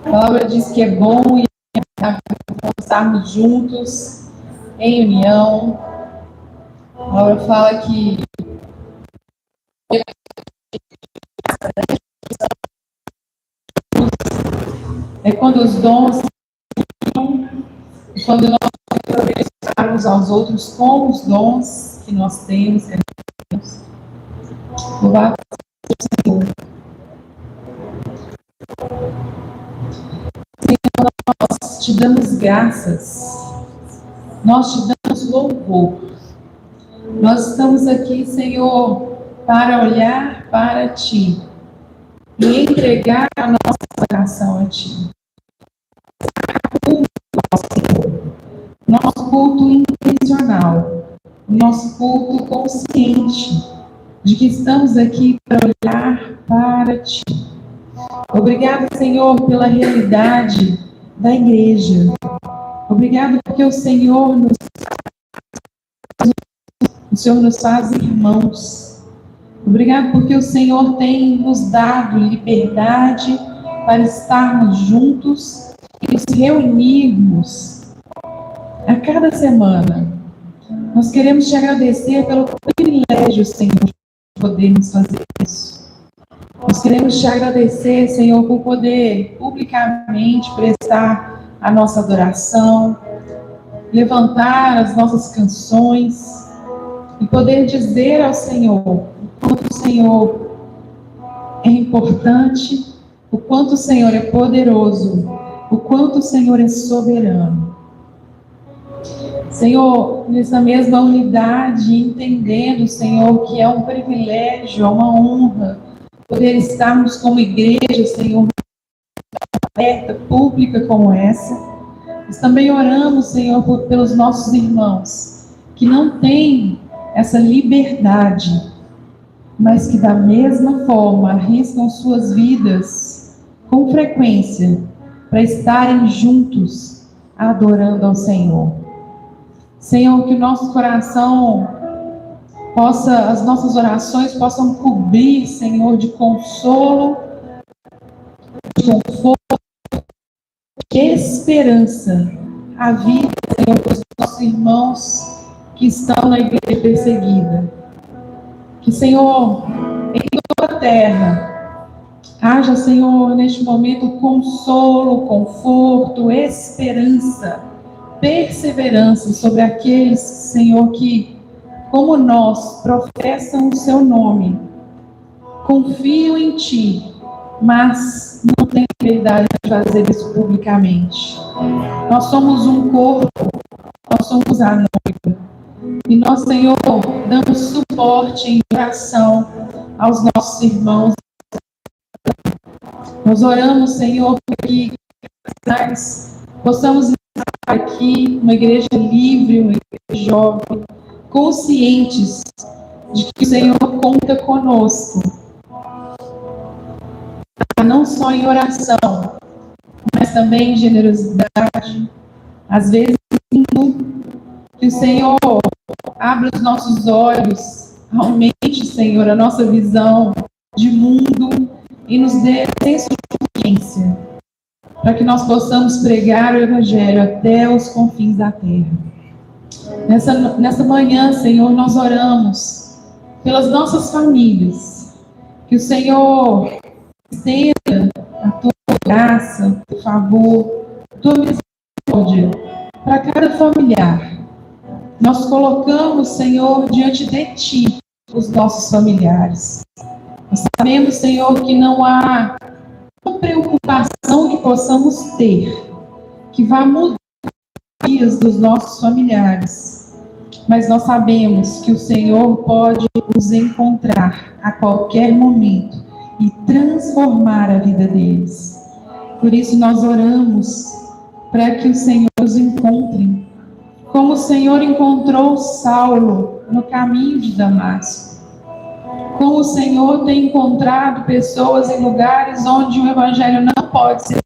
A palavra diz que é bom e estarmos juntos em união. A palavra fala que é quando os dons, quando nós aproveitarmos aos outros com os dons que nós temos, louvado seja o Senhor. Senhor, nós te damos graças, nós te damos louvor. Nós estamos aqui, Senhor, para olhar para Ti e entregar a nossa oração a Ti. Nosso culto intencional, nosso culto consciente de que estamos aqui para olhar para Ti. Obrigado, Senhor, pela realidade da igreja. Obrigado porque o Senhor nos faz irmãos. Obrigado porque o Senhor tem nos dado liberdade para estarmos juntos e nos reunirmos a cada semana. Nós queremos te agradecer pelo privilégio, Senhor, de podermos fazer isso. Nós queremos te agradecer, Senhor, por poder publicamente prestar a nossa adoração, levantar as nossas canções e poder dizer ao Senhor o quanto o Senhor é importante, o quanto o Senhor é poderoso, o quanto o Senhor é soberano. Senhor, nessa mesma unidade, entendendo, Senhor, que é um privilégio, é uma honra poder estarmos como igreja, Senhor, aberta, pública como essa. Nós também oramos, Senhor, pelos nossos irmãos que não têm essa liberdade, mas que da mesma forma arriscam suas vidas com frequência para estarem juntos adorando ao Senhor. Senhor, que o nosso coração possa, as nossas orações possam cobrir, Senhor, de consolo, de conforto, de esperança a vida, Senhor, dos nossos irmãos que estão na igreja perseguida. Que, Senhor, em toda a terra, haja, Senhor, neste momento, consolo, conforto, esperança, perseverança sobre aqueles, Senhor, que, como nós, professam o Seu nome, confiam em Ti, mas não têm liberdade de fazer isso publicamente. Nós somos um corpo, nós somos a noiva. E nós, Senhor, damos suporte em oração aos nossos irmãos. Nós oramos, Senhor, para que nós possamos estar aqui, uma igreja livre, uma igreja jovem, conscientes de que o Senhor conta conosco, não só em oração, mas também em generosidade, às vezes que o Senhor abra os nossos olhos, aumente, Senhor, a nossa visão de mundo e nos dê senso de urgência, para que nós possamos pregar o Evangelho até os confins da terra. Nessa manhã, Senhor, nós oramos pelas nossas famílias, que o Senhor estenda a Tua graça, por favor, a Tua misericórdia para cada familiar. Nós colocamos, Senhor, diante de Ti os nossos familiares. Nós sabemos, Senhor, que não há uma preocupação que possamos ter que vá mudar os dias dos nossos familiares. Mas nós sabemos que o Senhor pode nos encontrar a qualquer momento e transformar a vida deles. Por isso nós oramos para que o Senhor os encontre, como o Senhor encontrou Saulo no caminho de Damasco. Como o Senhor tem encontrado pessoas em lugares onde o Evangelho não pode ser.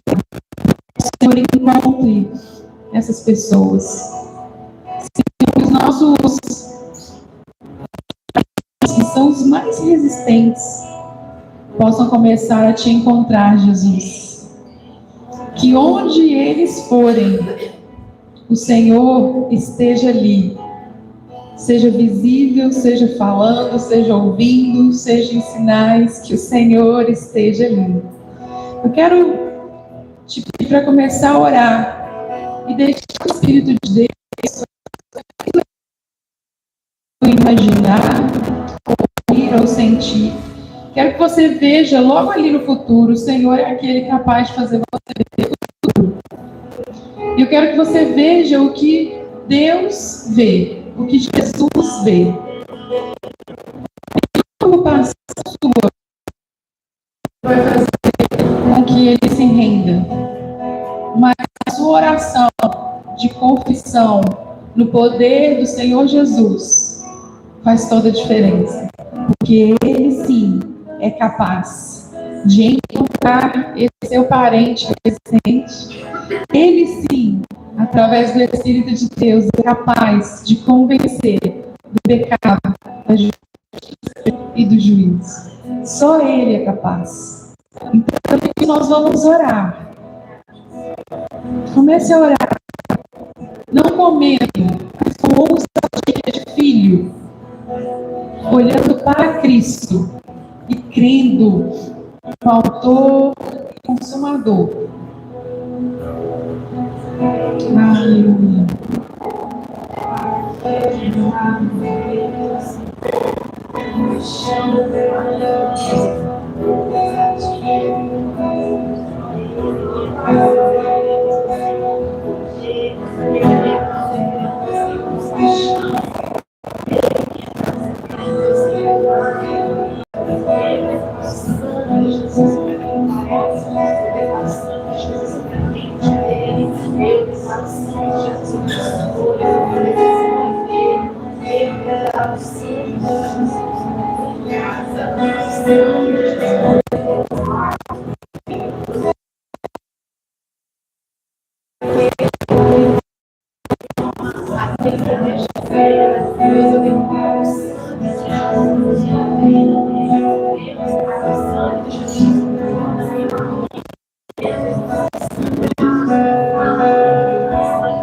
O Senhor encontre essas pessoas. Senhor, que os nossos nossos que são os mais resistentes possam começar a te encontrar, Jesus. Que onde eles forem, o Senhor esteja ali. Seja visível, seja falando, seja ouvindo, seja em sinais, que o Senhor esteja ali. Eu quero te pedir para começar a orar e deixar o Espírito de Deus imaginar, ouvir ou sentir. Quero que você veja logo ali no futuro, o Senhor é aquele capaz de fazer você ver o futuro. E eu quero que você veja o que Deus vê, o que Jesus vê. Como passar sua vai fazer com que ele se renda. Mas a sua oração de confissão no poder do Senhor Jesus faz toda a diferença. Porque ele sim é capaz de encontrar esse seu parente resistente. Ele sim, através do Espírito de Deus, é capaz de convencer do pecado, da justiça e do juízo. Só ele é capaz. Então, nós vamos orar. Comece a orar. Não com medo, mas com ousadia de filho. Olhando para Cristo e crendo no autor e consumador. Aleluia.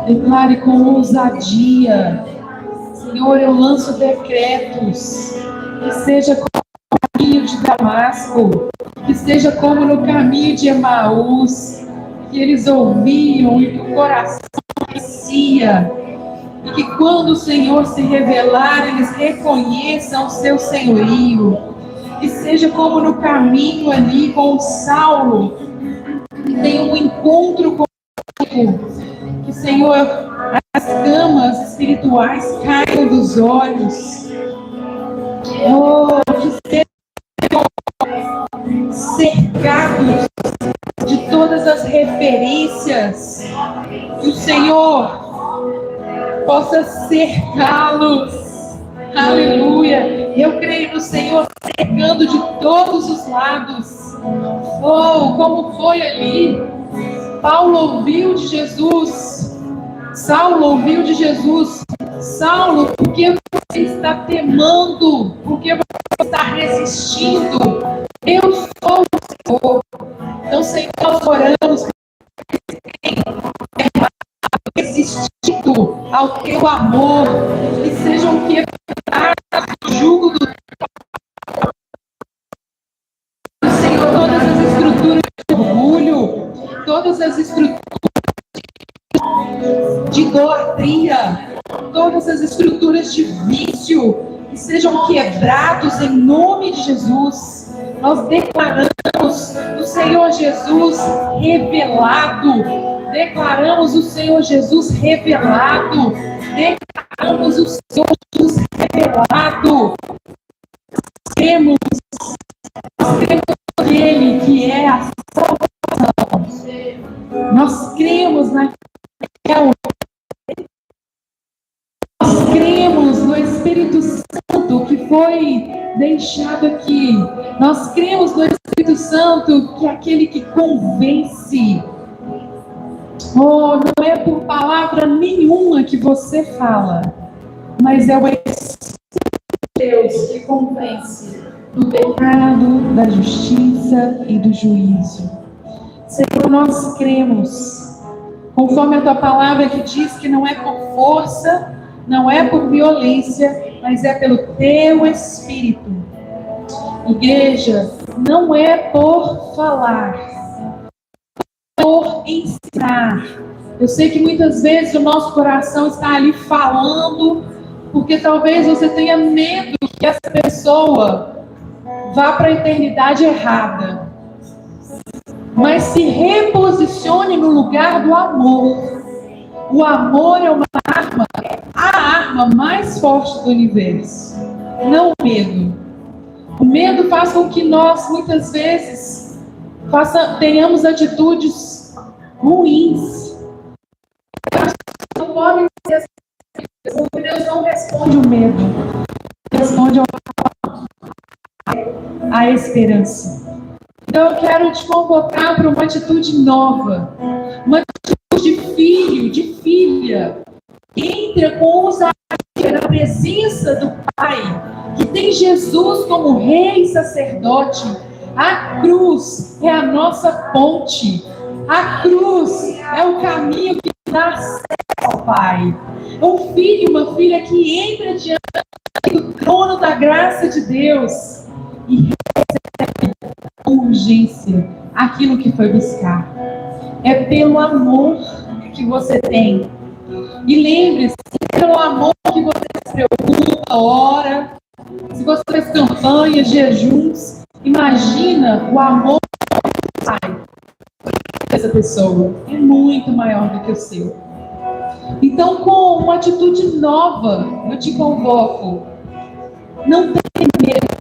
Declare com ousadia: Senhor, eu lanço decretos, que seja como no caminho de Damasco, que seja como no caminho de Emaús, que eles ouviam e que o coração aquecia, e que quando o Senhor se revelar, eles reconheçam o seu senhorio, que seja como no caminho ali com o Saulo, que tenha um encontro com que, Senhor, as camas espirituais caiam dos olhos. Oh, que sejam cercados de todas as referências. Que o Senhor possa cercá-los. Aleluia. Eu creio no Senhor cercando de todos os lados. Oh, como foi ali. Paulo ouviu de Jesus. Saulo ouviu de Jesus. Saulo, por que você está temando? Por que você está resistindo? Eu sou o Senhor. Então, Senhor, nós oramos resistindo ao teu amor, que sejam quebrados do jugo do Senhor, todas as estruturas de orgulho, todas as estruturas de idolatria, todas as estruturas de vício, que sejam quebrados em nome de Jesus. Nós declaramos o Senhor Jesus revelado. Declaramos o Senhor Jesus revelado. Declaramos o Senhor Jesus revelado. Cremos nele que é a salvação. Nós cremos nós cremos no Espírito Santo que foi deixado aqui. Nós cremos no Espírito Santo que é aquele que convence. Oh, não é por palavra nenhuma que você fala, mas é o Espírito de Deus que convence do pecado, da justiça e do juízo. Senhor, nós cremos, conforme a tua palavra que diz que não é por força, não é por violência, mas é pelo teu Espírito. Igreja, não é por falar, é por ensinar. Eu sei que muitas vezes o nosso coração está ali falando, porque talvez você tenha medo que essa pessoa vá para a eternidade errada. Mas se reposicione no lugar do amor. O amor é uma arma, a arma mais forte do universo. Não o medo. O medo faz com que nós, muitas vezes, tenhamos atitudes ruins. Não podem ser assim, porque Deus não responde o medo. Responde a esperança. Então eu quero te convocar para uma atitude nova. Uma atitude de filho, de filha. Entra com ousadia na presença do Pai, que tem Jesus como rei e sacerdote. A cruz é a nossa ponte. A cruz é o caminho que dá acesso ao Pai. É um filho, uma filha que entra diante do trono da graça de Deus e recebe com urgência aquilo que foi buscar. É pelo amor que você tem. E lembre-se, pelo amor que você se preocupa, ora. Se você faz campanhas, jejuns, imagina o amor do Pai dessa pessoa. É muito maior do que o seu. Então, com uma atitude nova, eu te convoco. Não tenha medo.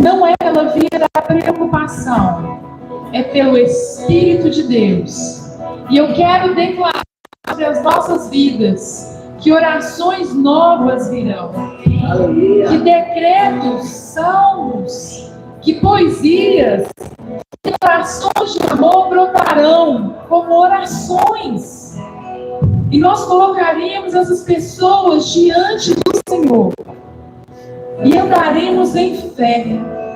Não é pela via da preocupação. É pelo Espírito de Deus. E eu quero declarar sobre as nossas vidas que orações novas virão. Que decretos, salmos, que poesias, declarações de amor brotarão como orações. E nós colocaríamos essas pessoas diante do Senhor. E andaremos em fé,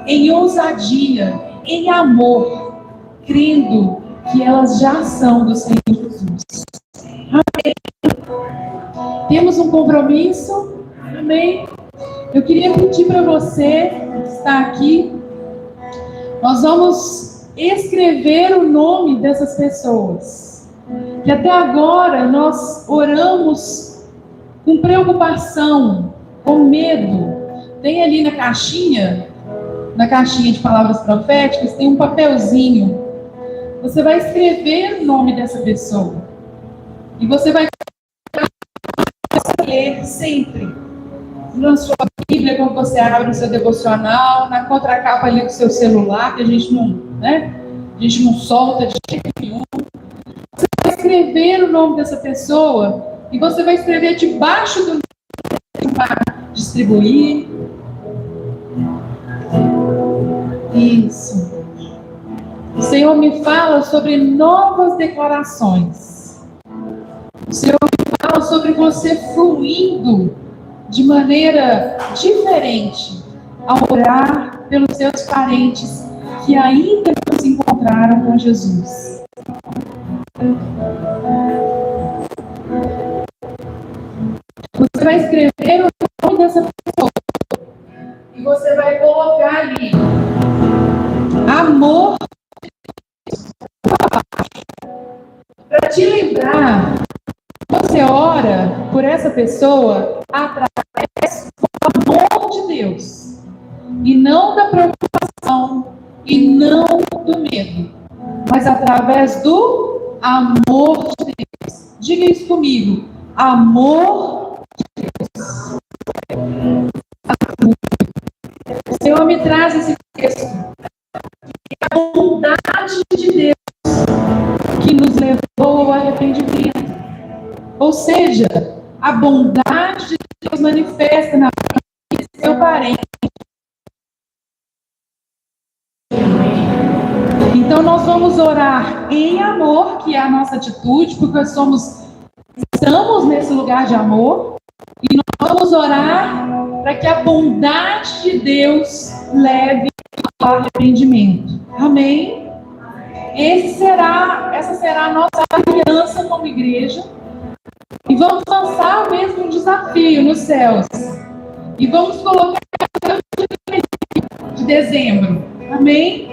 em ousadia, em amor, crendo que elas já são do Senhor Jesus. Amém. Temos um compromisso? Amém. Eu queria pedir para você que está aqui, nós vamos escrever o nome dessas pessoas. Que até agora nós oramos com preocupação, com medo. Tem ali na caixinha de palavras proféticas, tem um papelzinho. Você vai escrever o nome dessa pessoa. E você vai ler sempre. Na sua Bíblia, quando você abre o seu devocional, na contracapa ali do seu celular, que a gente não solta de jeito nenhum. Você vai escrever o nome dessa pessoa e você vai escrever debaixo do para distribuir. Isso. O Senhor me fala sobre novas declarações. O Senhor me fala sobre você fluindo de maneira diferente ao orar pelos seus parentes que ainda não se encontraram com Jesus. Você vai escrever o nome dessa pessoa e você vai colocar ali amor para te lembrar. Você ora por essa pessoa através do amor de Deus e não da preocupação e não do medo, mas através do amor de Deus. Diga isso comigo: amor de Deus. O Senhor me traz esse texto. A bondade de Deus que nos levou ao arrependimento. Ou seja, a bondade de Deus manifesta na vida do seu parente. Então nós vamos orar em amor, que é a nossa atitude, porque estamos nesse lugar de amor. E nós vamos orar para que a bondade de Deus leve ao arrependimento. Amém? Essa será a nossa aliança como igreja. E vamos lançar mesmo um desafio nos céus. E vamos colocar de dezembro. Amém?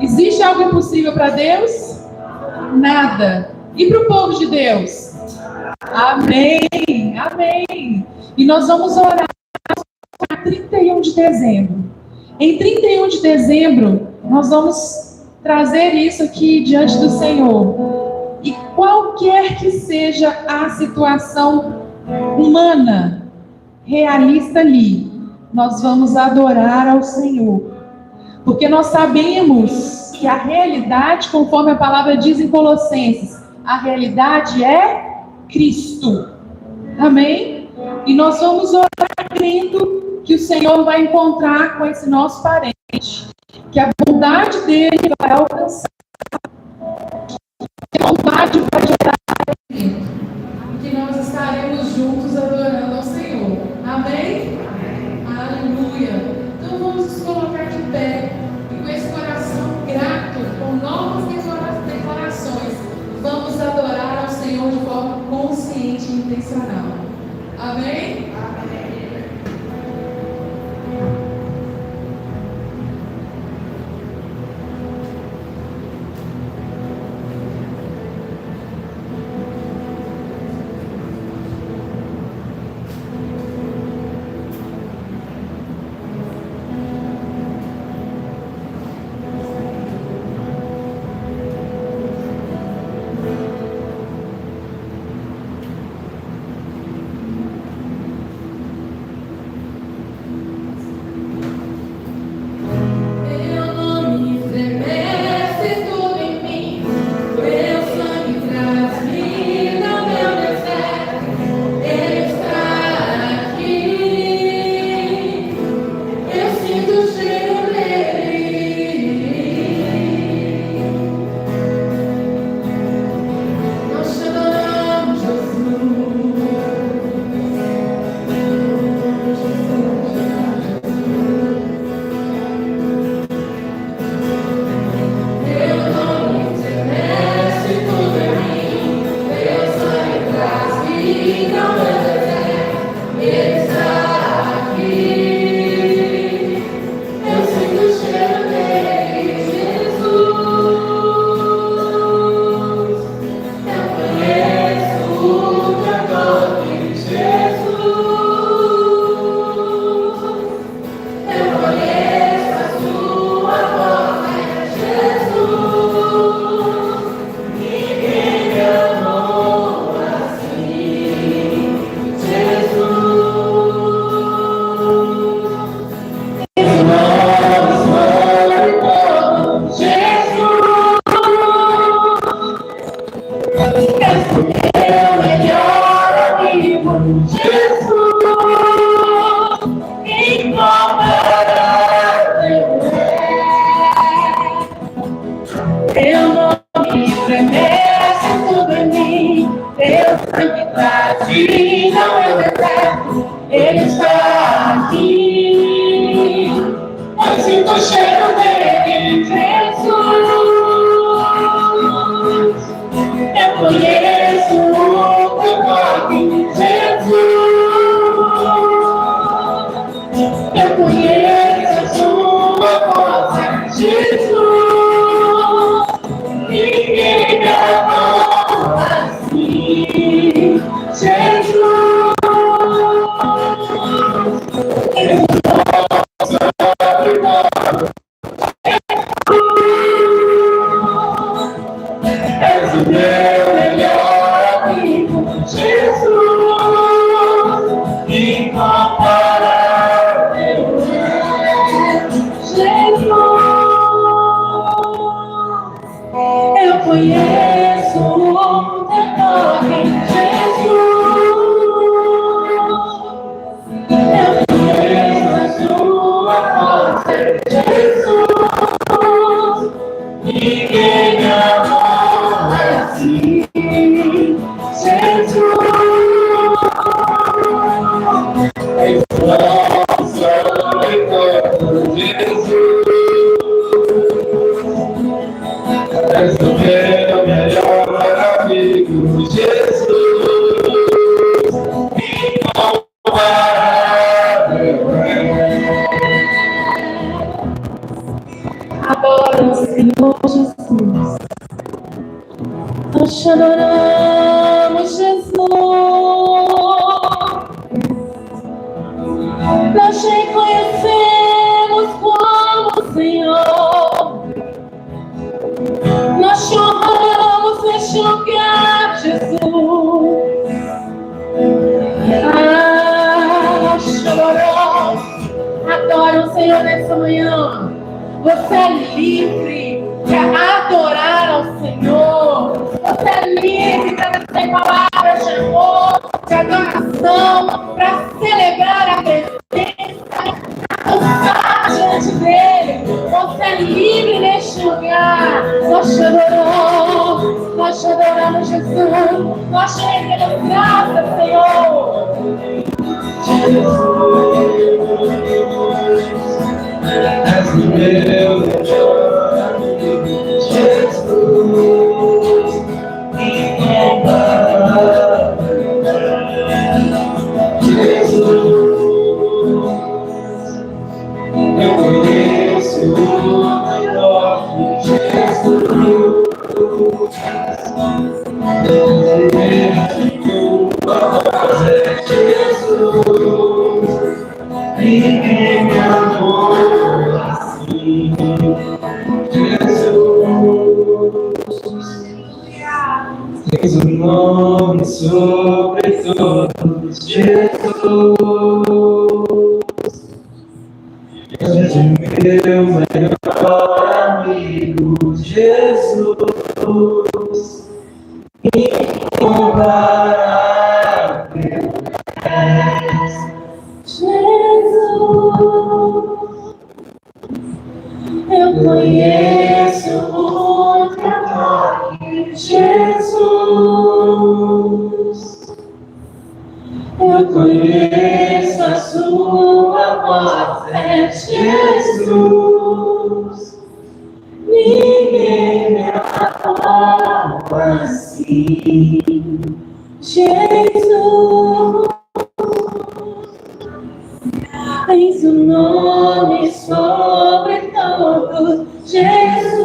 Existe algo impossível para Deus? Nada. E para o povo de Deus? Amém. Amém. E nós vamos orar para 31 de dezembro. Em 31 de dezembro, nós vamos trazer isso aqui diante do Senhor. E qualquer que seja a situação humana, realista ali, nós vamos adorar ao Senhor. Porque nós sabemos que a realidade, conforme a palavra diz em Colossenses, a realidade é Cristo. Amém? E nós vamos orar crendo que o Senhor vai encontrar com esse nosso parente, que a bondade dele vai alcançar, que a bondade vai gerar arrependimento, e que nós estaremos juntos adorando ao Senhor. Amém? Aleluia! Então vamos nos colocar de pé e com esse coração grato, com novas declarações, vamos adorar ao Senhor de forma consciente e intencional. Amém? Nós te reconhecemos como Senhor. Nós te honramos neste lugar, Jesus. Choramos. Adora o Senhor nessa manhã. Você é livre para adorar ao Senhor. Você é livre para ter palavras de amor, de adoração, para celebrar a presença, para dançar diante dele. Você é livre neste lugar. Nós te adoramos, Jesus. Nós te rendemos graças, Senhor. És o meu melhor amigo, Jesus, incomparável, Jesus. Eu conheço o teu toque, Jesus. Tua voz é Jesus. Ninguém me amou assim, Jesus. Tens um nome sobre todos, Jesus. És o meu melhor amigo, Jesus. Incomparável és. Jesus, eu conheço o teu toque, Jesus. Eu conheço a sua voz, é Jesus. Ninguém me amou assim, Jesus. Tens um nome sobre todos, Jesus.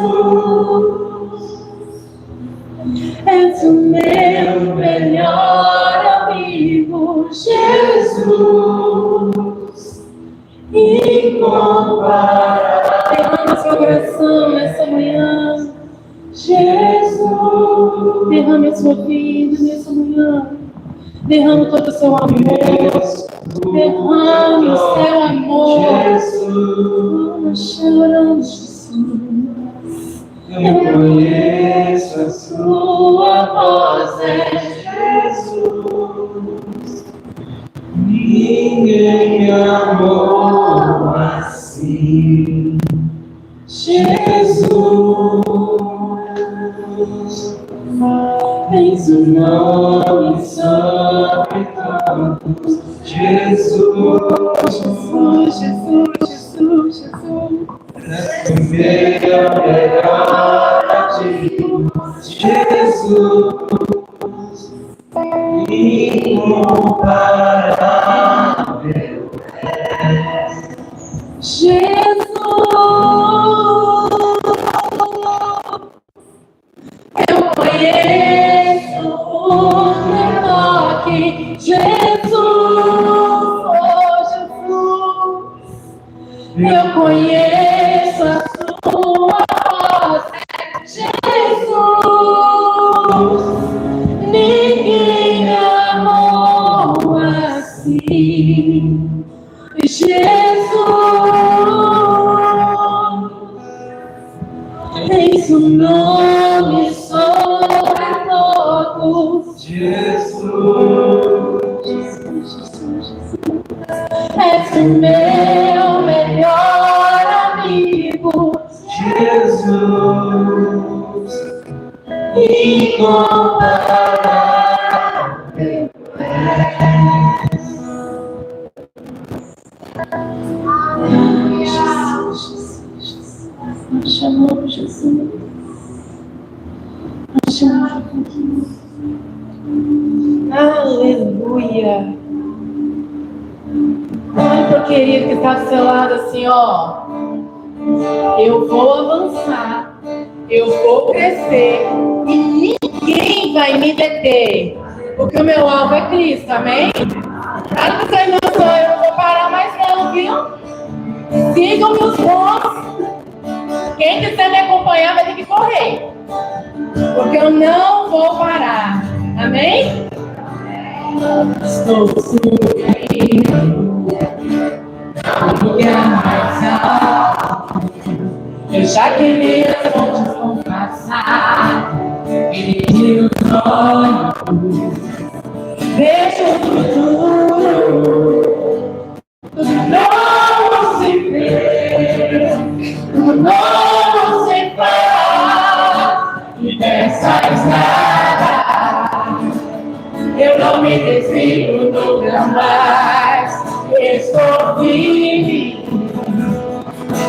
És o meu melhor amigo, Jesus. Incomparável. Derrama seu coração nessa manhã, Jesus. Derrame a sua vida nessa manhã. Derrame todo o seu amor. Derrame o seu amor. Nós choramos, Jesus. Eu conheço a sua voz, é Jesus. Ninguém me amou assim, Jesus. Tens um nome sobre todos, Jesus. Jesus, Jesus, Jesus, Jesus. És o meu melhor amigo, Jesus. Incomparável és. Jesus, eu conheço o teu toque, Jesus, oh Jesus, eu conheço a sua voz, Jesus, ninguém me amou assim, Jesus. Tens um nome sobre todos, Jesus. És o meu melhor amigo, Jesus. Incomparável és. nós chamamos Jesus, nós chamamos Jesus. Aleluia. Olha para o querido que está do seu lado assim, ó. Eu vou avançar, eu vou crescer e ninguém vai me deter, porque o meu alvo é Cristo, amém? Claro que você não sou eu, não vou parar mais não, viu? Sigam meus bons. Quem quiser me acompanhar vai ter que correr. Porque eu não vou parar. Amém? Estou subindo. Mais alto. Eu já queria onde vão passar. E os olhos. Vejo o futuro. Não se vê, não se faz, e dessa estrada eu não me desvio nunca mais. Estou firme,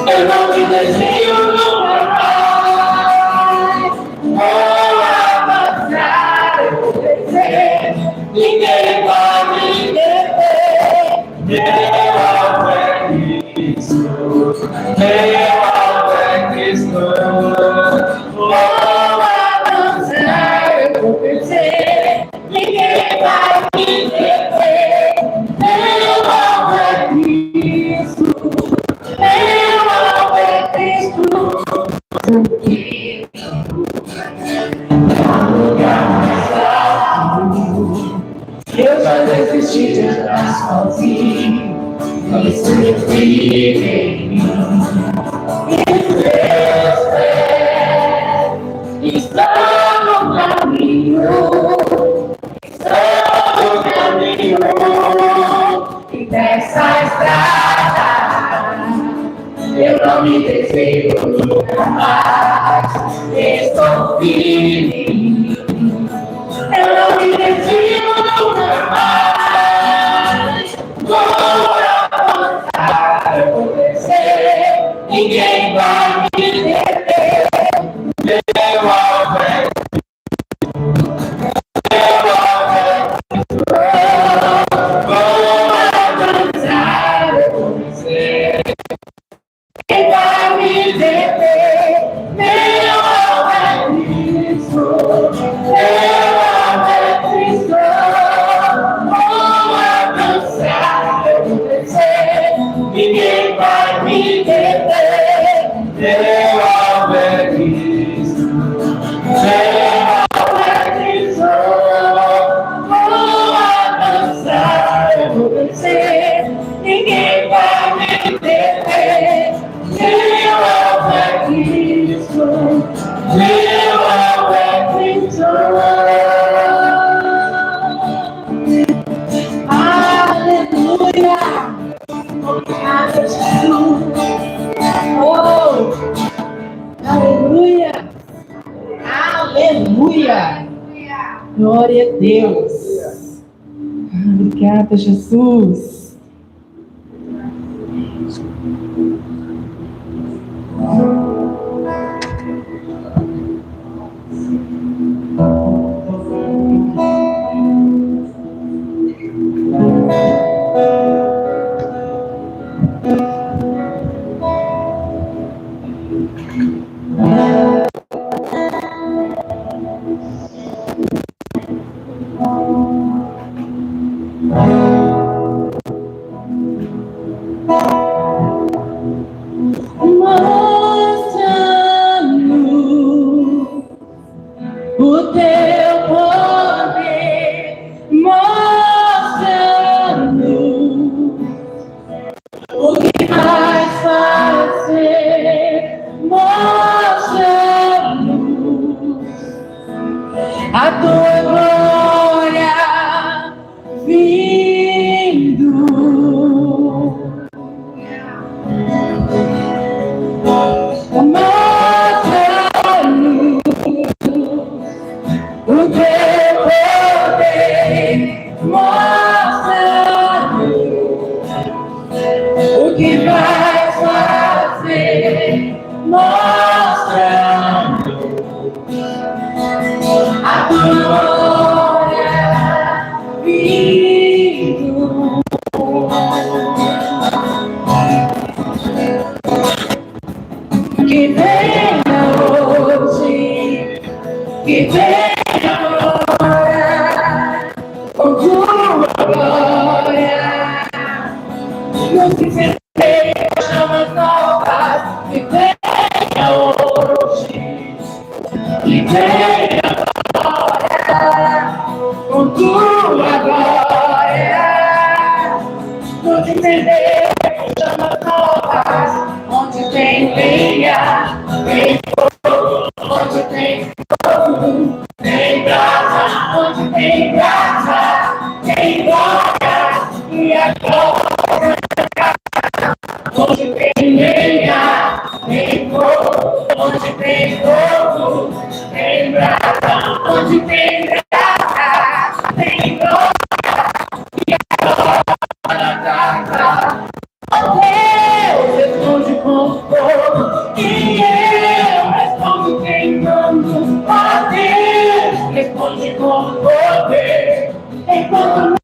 eu não me desvio nunca mais. Vou avançar, eu vou descer, ninguém vai me deter. Meu é Cristo, vou avançar, eu vou vencer, ninguém vai me deter. Meu é Cristo, eu já desisti de andar sozinho. Isso vive em mim. E Deus está no caminho. Está no caminho. E dessa estrada eu não me desvio nunca mais. Estou firme. Eu não me desvio nunca mais. Vou avançar, eu vou descer, ninguém vai me deter. Meu alvo vou avançar, eu vou descer, ninguém vai me deter. Meu alvo é Cristo, meu alvo é Cristo. Vou avançar, eu vou descer, ninguém vai me deter. Meu alvo é Cristo, meu alvo é Cristo. Vou avançar, eu vou descer, ninguém vai me deter. Meu alvo é Cristo, meu alvo é Cristo. Aleluia! Obrigada, Jesus. Oh! Aleluia! Aleluia! Glória a Deus! Obrigada, Jesus. Glória, nos que se chama vem agora com tua glória. Onde tem Deus, chamas novas, onde tem lenha, tem fogo, onde tem fogo, tem brasa, onde tem brasa, tem glória, e a glória. Onde tem lenha, tem fogo, onde tem fogo, tem brasa, onde tem brasa, tem glória, e a glória da glória. Deus responde com fogo, e eu respondo queimando. Ó Deus responde com poder, enquanto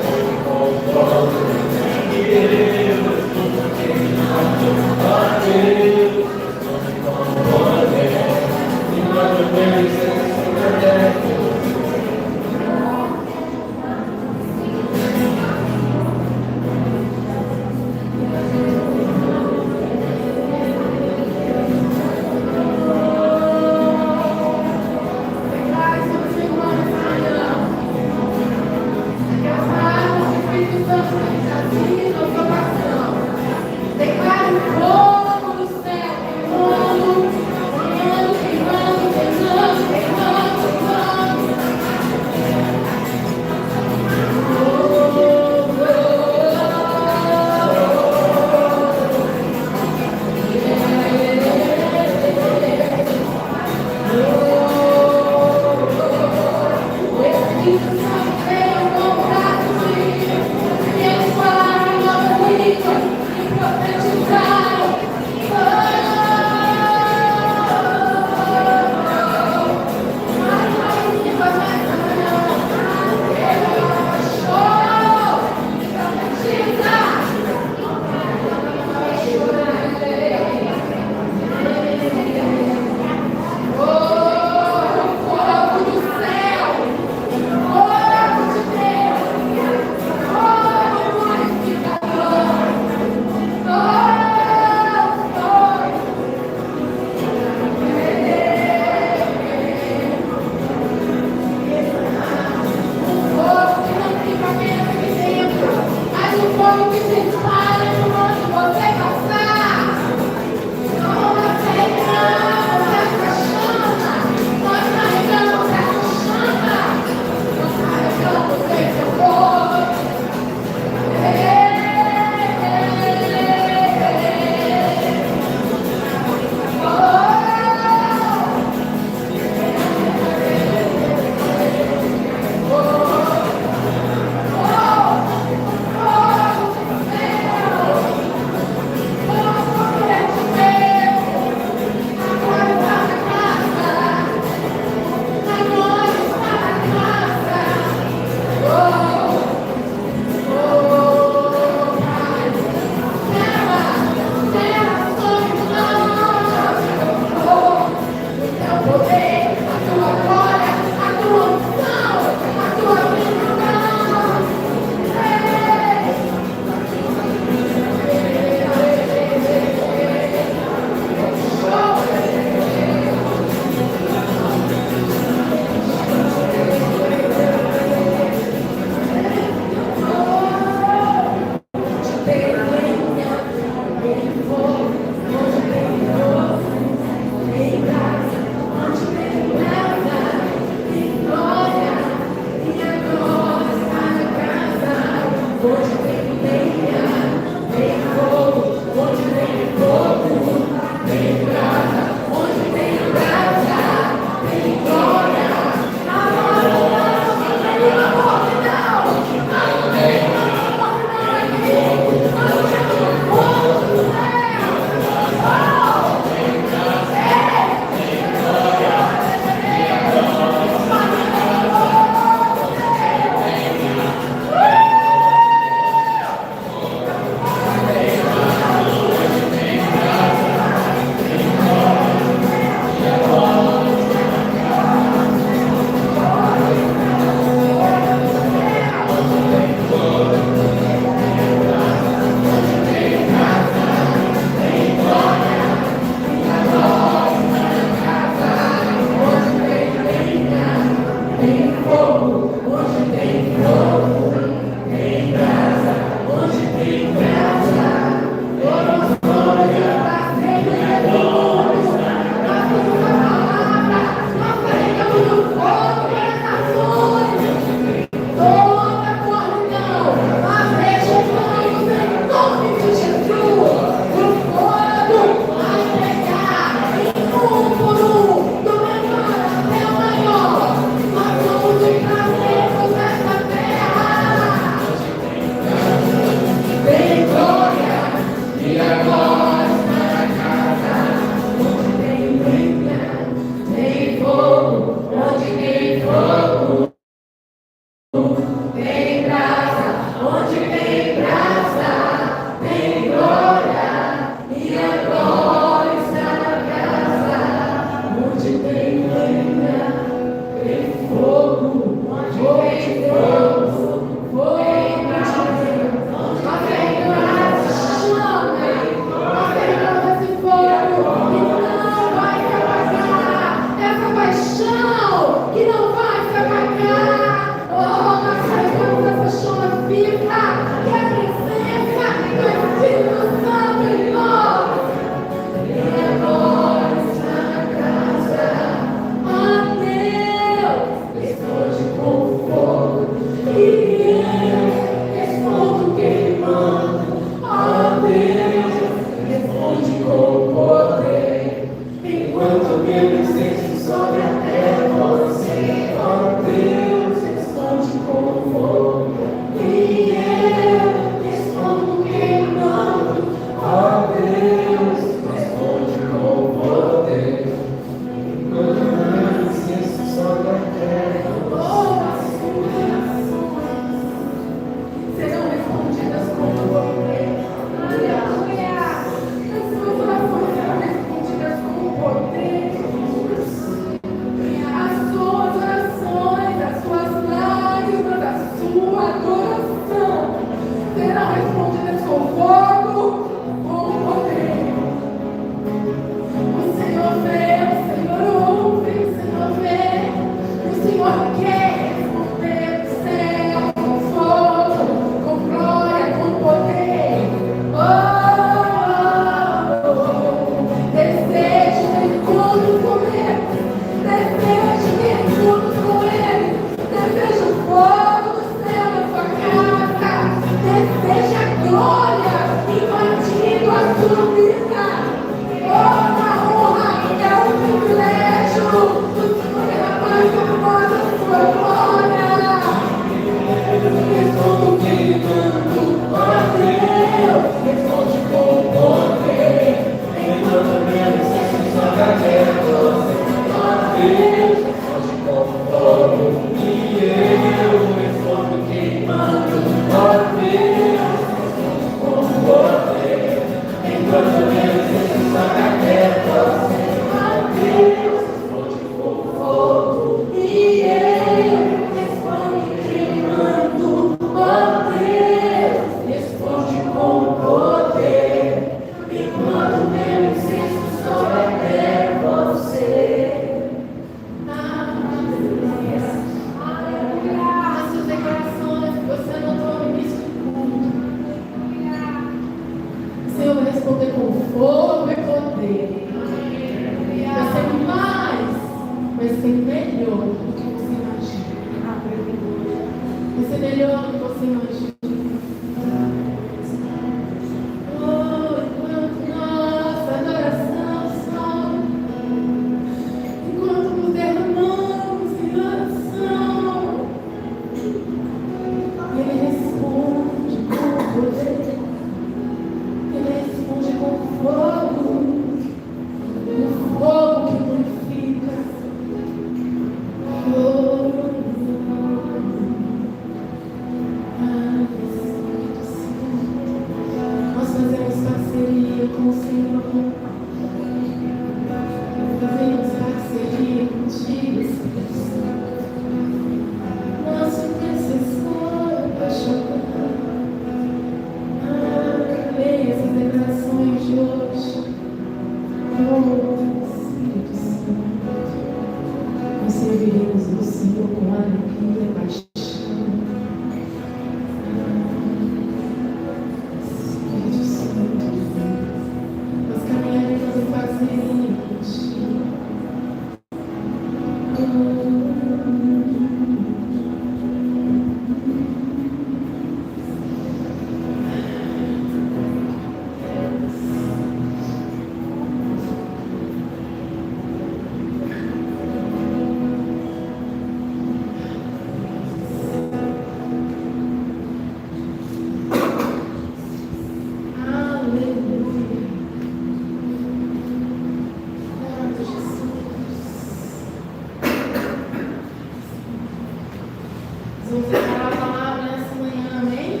Vamos declarar a palavra nessa manhã, amém?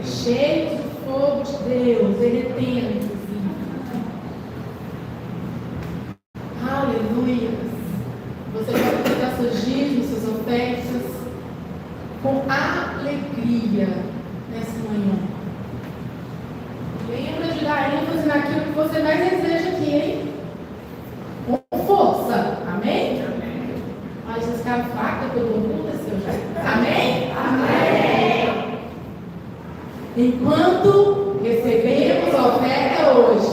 Cheios do fogo de Deus, derretendo. Aleluia. Você pode pegar seus dízimos, suas ofertas com alegria nessa manhã. Lembra de dar ênfase naquilo que você mais deseja aqui, hein? Com força. Amém? Mas vocês ficaram fracos pelo mundo, seu já. Amém? Amém. Enquanto recebemos a oferta hoje,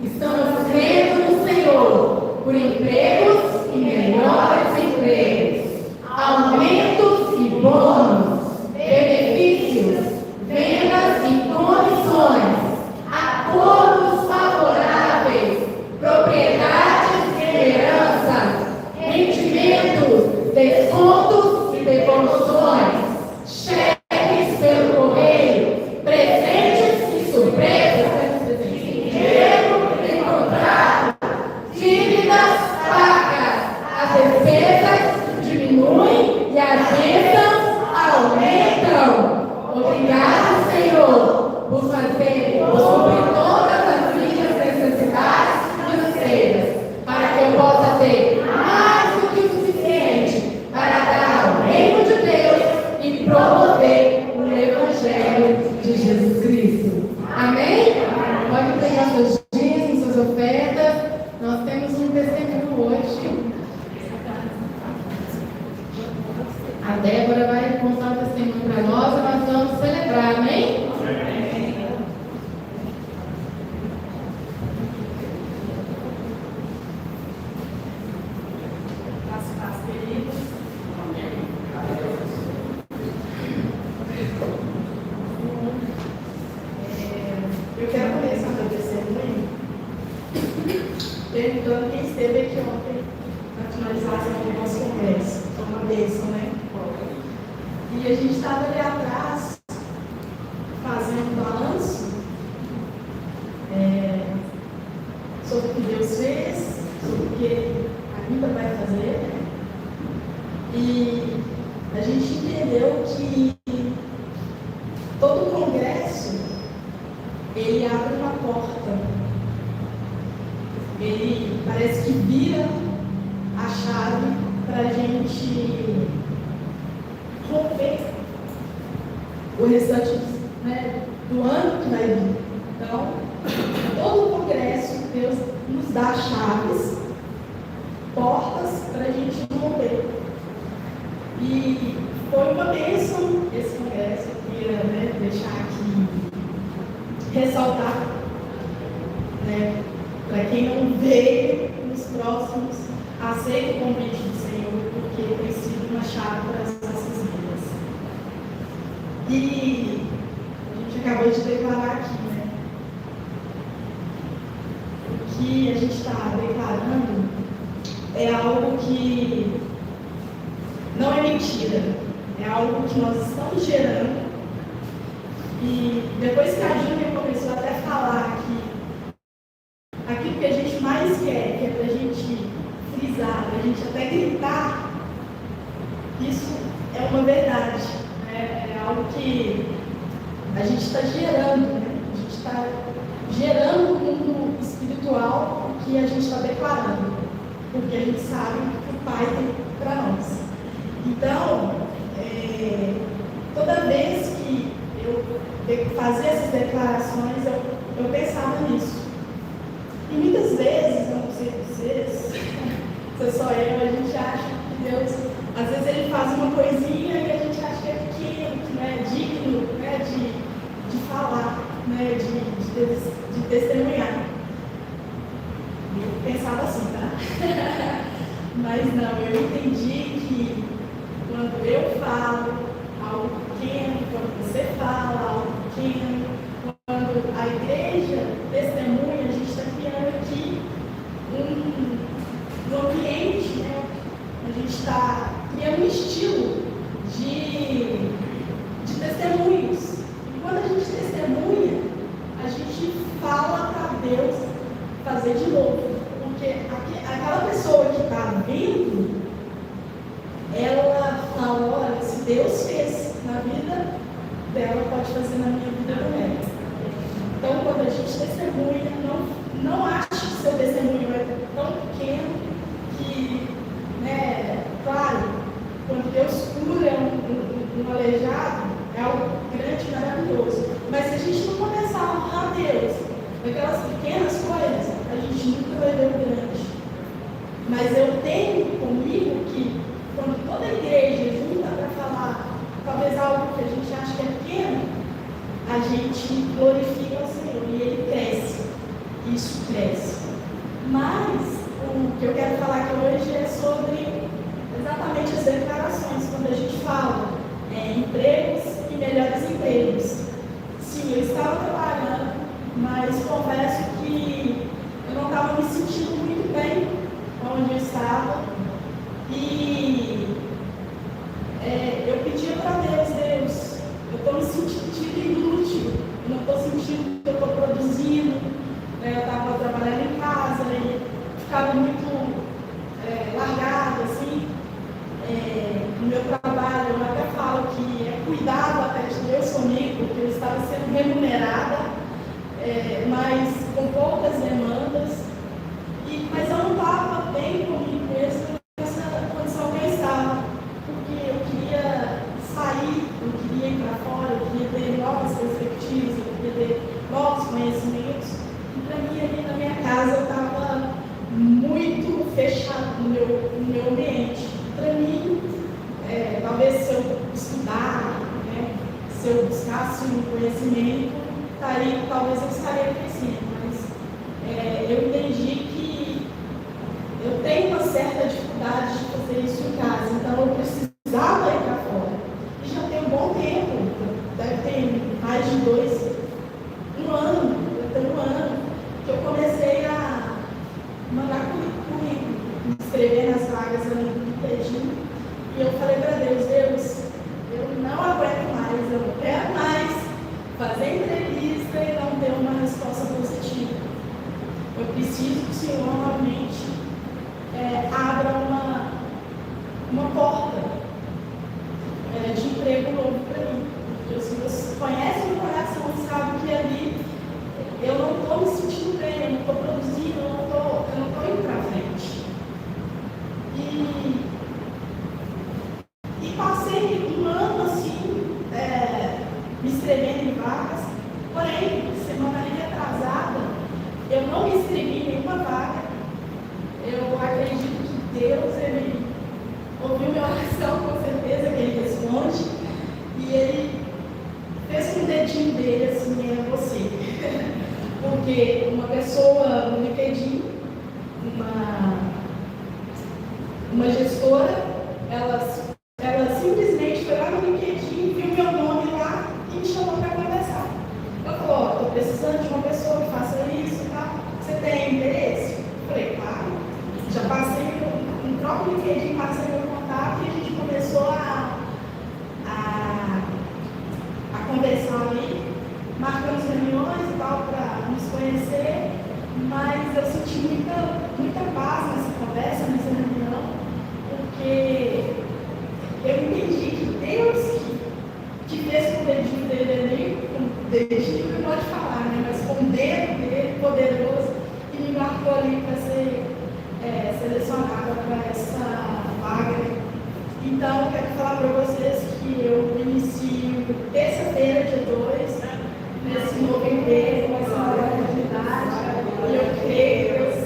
estamos crendo no Senhor por empregos e melhores empregos, aumentos e bônus, benefícios, vendas e comissões, acordos favoráveis, propriedades e heranças, rendimentos, descontos e devoluções, cheques pelo correio, presentes e surpresas, dinheiro e contrato, dívidas pagas, as despesas diminuem e as bênçãos aumentam. Obrigado, Senhor, por suprir todas as minhas necessidades financeiras, para que eu possa ter mais do que o suficiente para dar ao reino de Deus e promover o Evangelho de Jesus Cristo. Amém? Pode pegar seus dízimos, suas ofertas. Nós temos um testemunho hoje. A Débora vai contar o testemunho para nós e nós vamos celebrar, amém? Eu quero começar meu testemunho perguntando quem esteve aqui ontem na finalização do nosso congresso. Foi uma bênção, né? E a gente estava ali atrás, fazendo um balanço sobre o que Deus fez, sobre o que ainda vai fazer. E a gente entendeu que todo congresso, ele abre uma porta. Ele parece que vira a chave para a gente romper o restante, né, do ano que vai vir. Então, todo congresso, Deus nos dá chaves, portas para a gente romper. E foi uma bênção esse congresso. Eu queria, né, deixar aqui, ressaltar, né, para quem não veio nos próximos, aceite o convite do Senhor, porque tem sido uma chave para as nossas vidas. E a gente acabou de declarar aqui, né? O que a gente está declarando é algo que não é mentira, é algo que nós estamos gerando. E depois que a Júlia começou até a falar que aquilo que a gente mais quer, que é para a gente frisar, para a gente até gritar, isso é uma verdade, né? É algo que a gente está gerando, né? A gente está gerando no mundo espiritual o que a gente está declarando, porque a gente sabe o que o Pai tem para nós. Então, toda vez que eu fazia essas declarações, eu pensava nisso. E muitas vezes, eu não sei vocês, se só eu, a gente acha que Deus, às vezes ele faz uma coisinha e a gente acha que é pequeno, que não é digno, né, de falar, né, de testemunhar. Eu pensava assim, tá? Mas não, eu entendi que quando eu falo algo pequeno, quando você fala algo pequeno, quando a igreja testemunha, a gente está criando aqui um ambiente, né? A gente está criando um estilo de testemunhos. E quando a gente testemunha, a gente fala para Deus fazer de novo. Porque aquela pessoa que está vendo, ela fala, olha, se Deus fez na vida dela, pode fazer na minha vida também. Então, quando a gente testemunha, não ache que seu testemunho é tão pequeno que, né, claro, quando Deus cura um aleijado, é algo grande e maravilhoso. Mas se a gente não começar a honrar Deus naquelas pequenas coisas, a gente nunca vai ver o grande. Mas eu tenho comigo que, quando toda a igreja junta para falar, talvez algo que a gente acha que é pequeno, a gente glorifica o Senhor e Ele cresce. Isso cresce. Mas o que eu quero falar aqui hoje é sobre exatamente as declarações, quando a gente fala empregos e melhores empregos. Sim, eu estava trabalhando, mas confesso que eu não estava me sentindo muito bem onde eu estava. E eu pedia para Deus, eu estou me sentindo inútil, eu não estou sentindo que eu estou produzindo, eu estava trabalhando em casa e ficava muito largada, assim, no meu trabalho. Eu até falo que é cuidado até de Deus comigo, porque eu estava sendo remunerada, mas com poucas demandas, mas eu não estava bem comigo mesmo nessa condição que eu estava, porque eu queria sair, eu queria ir para fora, eu queria ter novas perspectivas, eu queria ter novos conhecimentos. E para mim, ali na minha casa, eu estava muito fechado no meu ambiente. Para mim, talvez se eu estudar, né, se eu buscasse um conhecimento, talvez eu estaria crescendo, mas eu entendi que eu tenho uma certa dificuldade de fazer isso em casa, então eu precisava ir para fora. E já tem um bom tempo, deve ter mais de um ano, que eu comecei a mandar currículo, me inscrever nas vagas no LinkedIn. E eu falei para Deus, eu não aguento mais, eu não quero mais fazer entrevista e não ter uma resposta positiva. Eu preciso que o Senhor realmente abra uma porta de emprego novo para mim. Porque se você conhece meu coração, sabe que ali eu não estou me sentindo bem, eu não estou produzindo, eu não estou indo para frente. E passei um ano assim, me inscrevendo em vagas, porém, semana retrasada, eu não me inscrevi em nenhuma vaga. Eu acredito que Deus, Ele ouviu minha oração, com certeza que Ele responde, e Ele fez com o dedinho dele assim, é você. Porque uma pessoa no LinkedIn, uma gestora, ela simplesmente foi lá no LinkedIn, viu meu nome lá e me chamou para conversar. Ela falou, estou precisando de uma pessoa que faça isso e tal. Você tem interesse? Eu falei, claro. Já passei no próprio LinkedIn, passei meu contato e a gente começou a conversar ali, marcamos reuniões e tal para nos conhecer, mas eu senti muita paz nessa conversa, nessa reunião, porque eu entendi que Deus que fez com o dedinho dele ali, com o dedinho não pode falar, né? Mas com o dedo dele poderoso, e me marcou ali para ser selecionada para essa vaga. Então, eu quero falar para vocês que eu inicio terça-feira, dia 2, nesse novo emprego, com essa nova oportunidade, e eu creio que Deus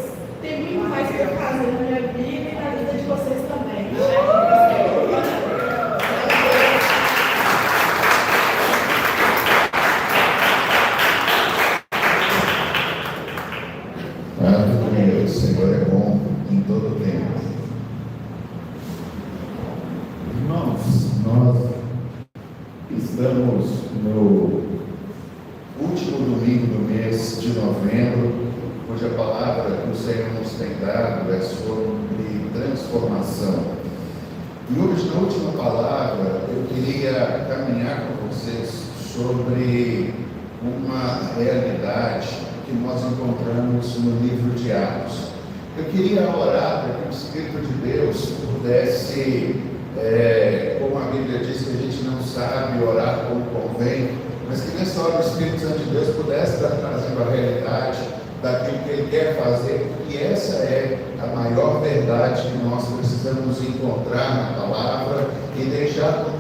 tem muito mais para fazer na minha vida e na vida de vocês também. O Senhor é bom em todo o tempo. Irmãos, nós estamos no último domingo do mês de novembro, cuja palavra que o Senhor nos tem dado é sobre transformação. E hoje, na última palavra, eu queria caminhar com vocês sobre uma realidade que nós encontramos no livro de Atos. Eu queria orar para que o Espírito de Deus pudesse, como a Bíblia diz, que a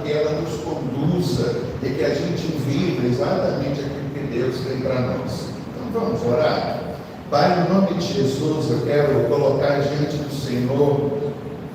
que ela nos conduza e que a gente viva exatamente aquilo que Deus tem para nós. Então vamos orar. Pai, no nome de Jesus, eu quero colocar diante do Senhor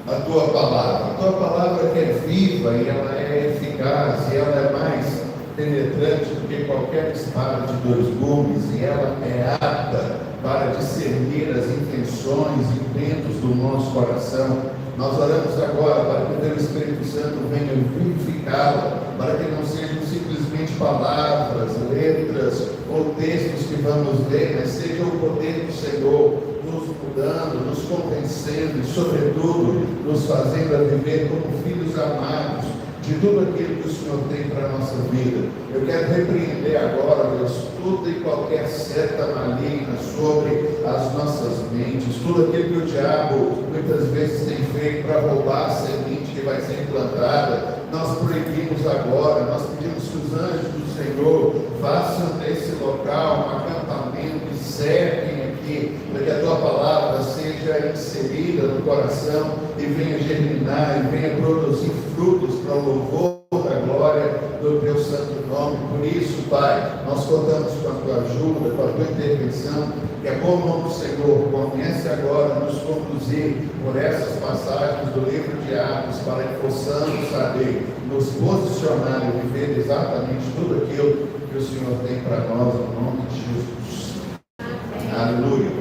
a Tua Palavra. A Tua Palavra que é viva e ela é eficaz e ela é mais penetrante do que qualquer espada de 2 gumes e ela é apta para discernir as intenções e intentos do nosso coração. Nós oramos agora para que o Teu Espírito Santo venha vivificá-la, para que não sejam simplesmente palavras, letras ou textos que vamos ler, mas seja o poder do Senhor nos mudando, nos convencendo e, sobretudo, nos fazendo a viver como filhos amados de tudo aquilo que o Senhor tem para a nossa vida. Eu quero repreender agora, Deus, toda e qualquer seta maligna sobre as nossas mentes, tudo aquilo que o diabo muitas vezes tem feito para roubar a semente que vai ser implantada. Nós proibimos agora, nós pedimos que os anjos do Senhor façam desse local um acampamento e cerquem aqui, para que a Tua palavra seja inserida no coração e venha germinar e venha produzir frutos para o louvor da glória do Teu santo nome. Por isso, Pai, nós contamos com a Tua ajuda, com a Tua intervenção, que a boa mão do Senhor comece agora a nos conduzir por essas passagens do livro de Atos, para que possamos saber nos posicionar e viver exatamente tudo aquilo que o Senhor tem para nós, no nome de Jesus. Aleluia.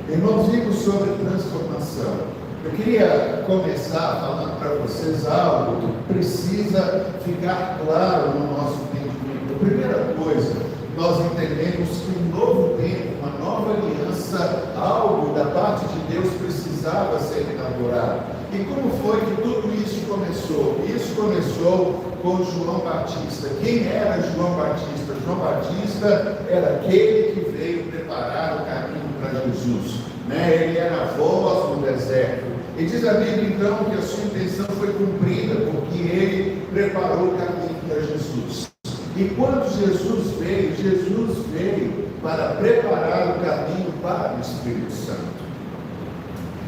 Irmãos, vimos sobre transformação. Eu queria começar falando para vocês algo que precisa ficar claro no nosso entendimento. A primeira coisa, nós entendemos que um novo tempo, uma nova aliança, algo da parte de Deus precisava ser inaugurado. E como foi que tudo isso começou? Isso começou com João Batista. Quem era João Batista? João Batista era aquele que veio preparar o caminho para Jesus. Ele era a voz no deserto. E diz a Bíblia então que a sua intenção foi cumprida, porque ele preparou o caminho para Jesus. E quando Jesus veio para preparar o caminho para o Espírito Santo.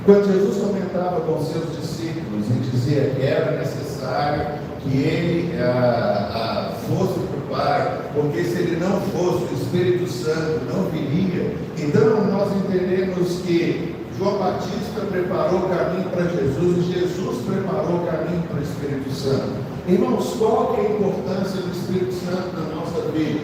Quando Jesus comentava com seus discípulos e dizia que era necessário que ele fosse para o Pai, porque se ele não fosse, o Espírito Santo não viria. Então nós entendemos que João Batista preparou o caminho para Jesus e Jesus preparou o caminho para o Espírito Santo. Irmãos, qual que é a importância do Espírito Santo na nossa vida?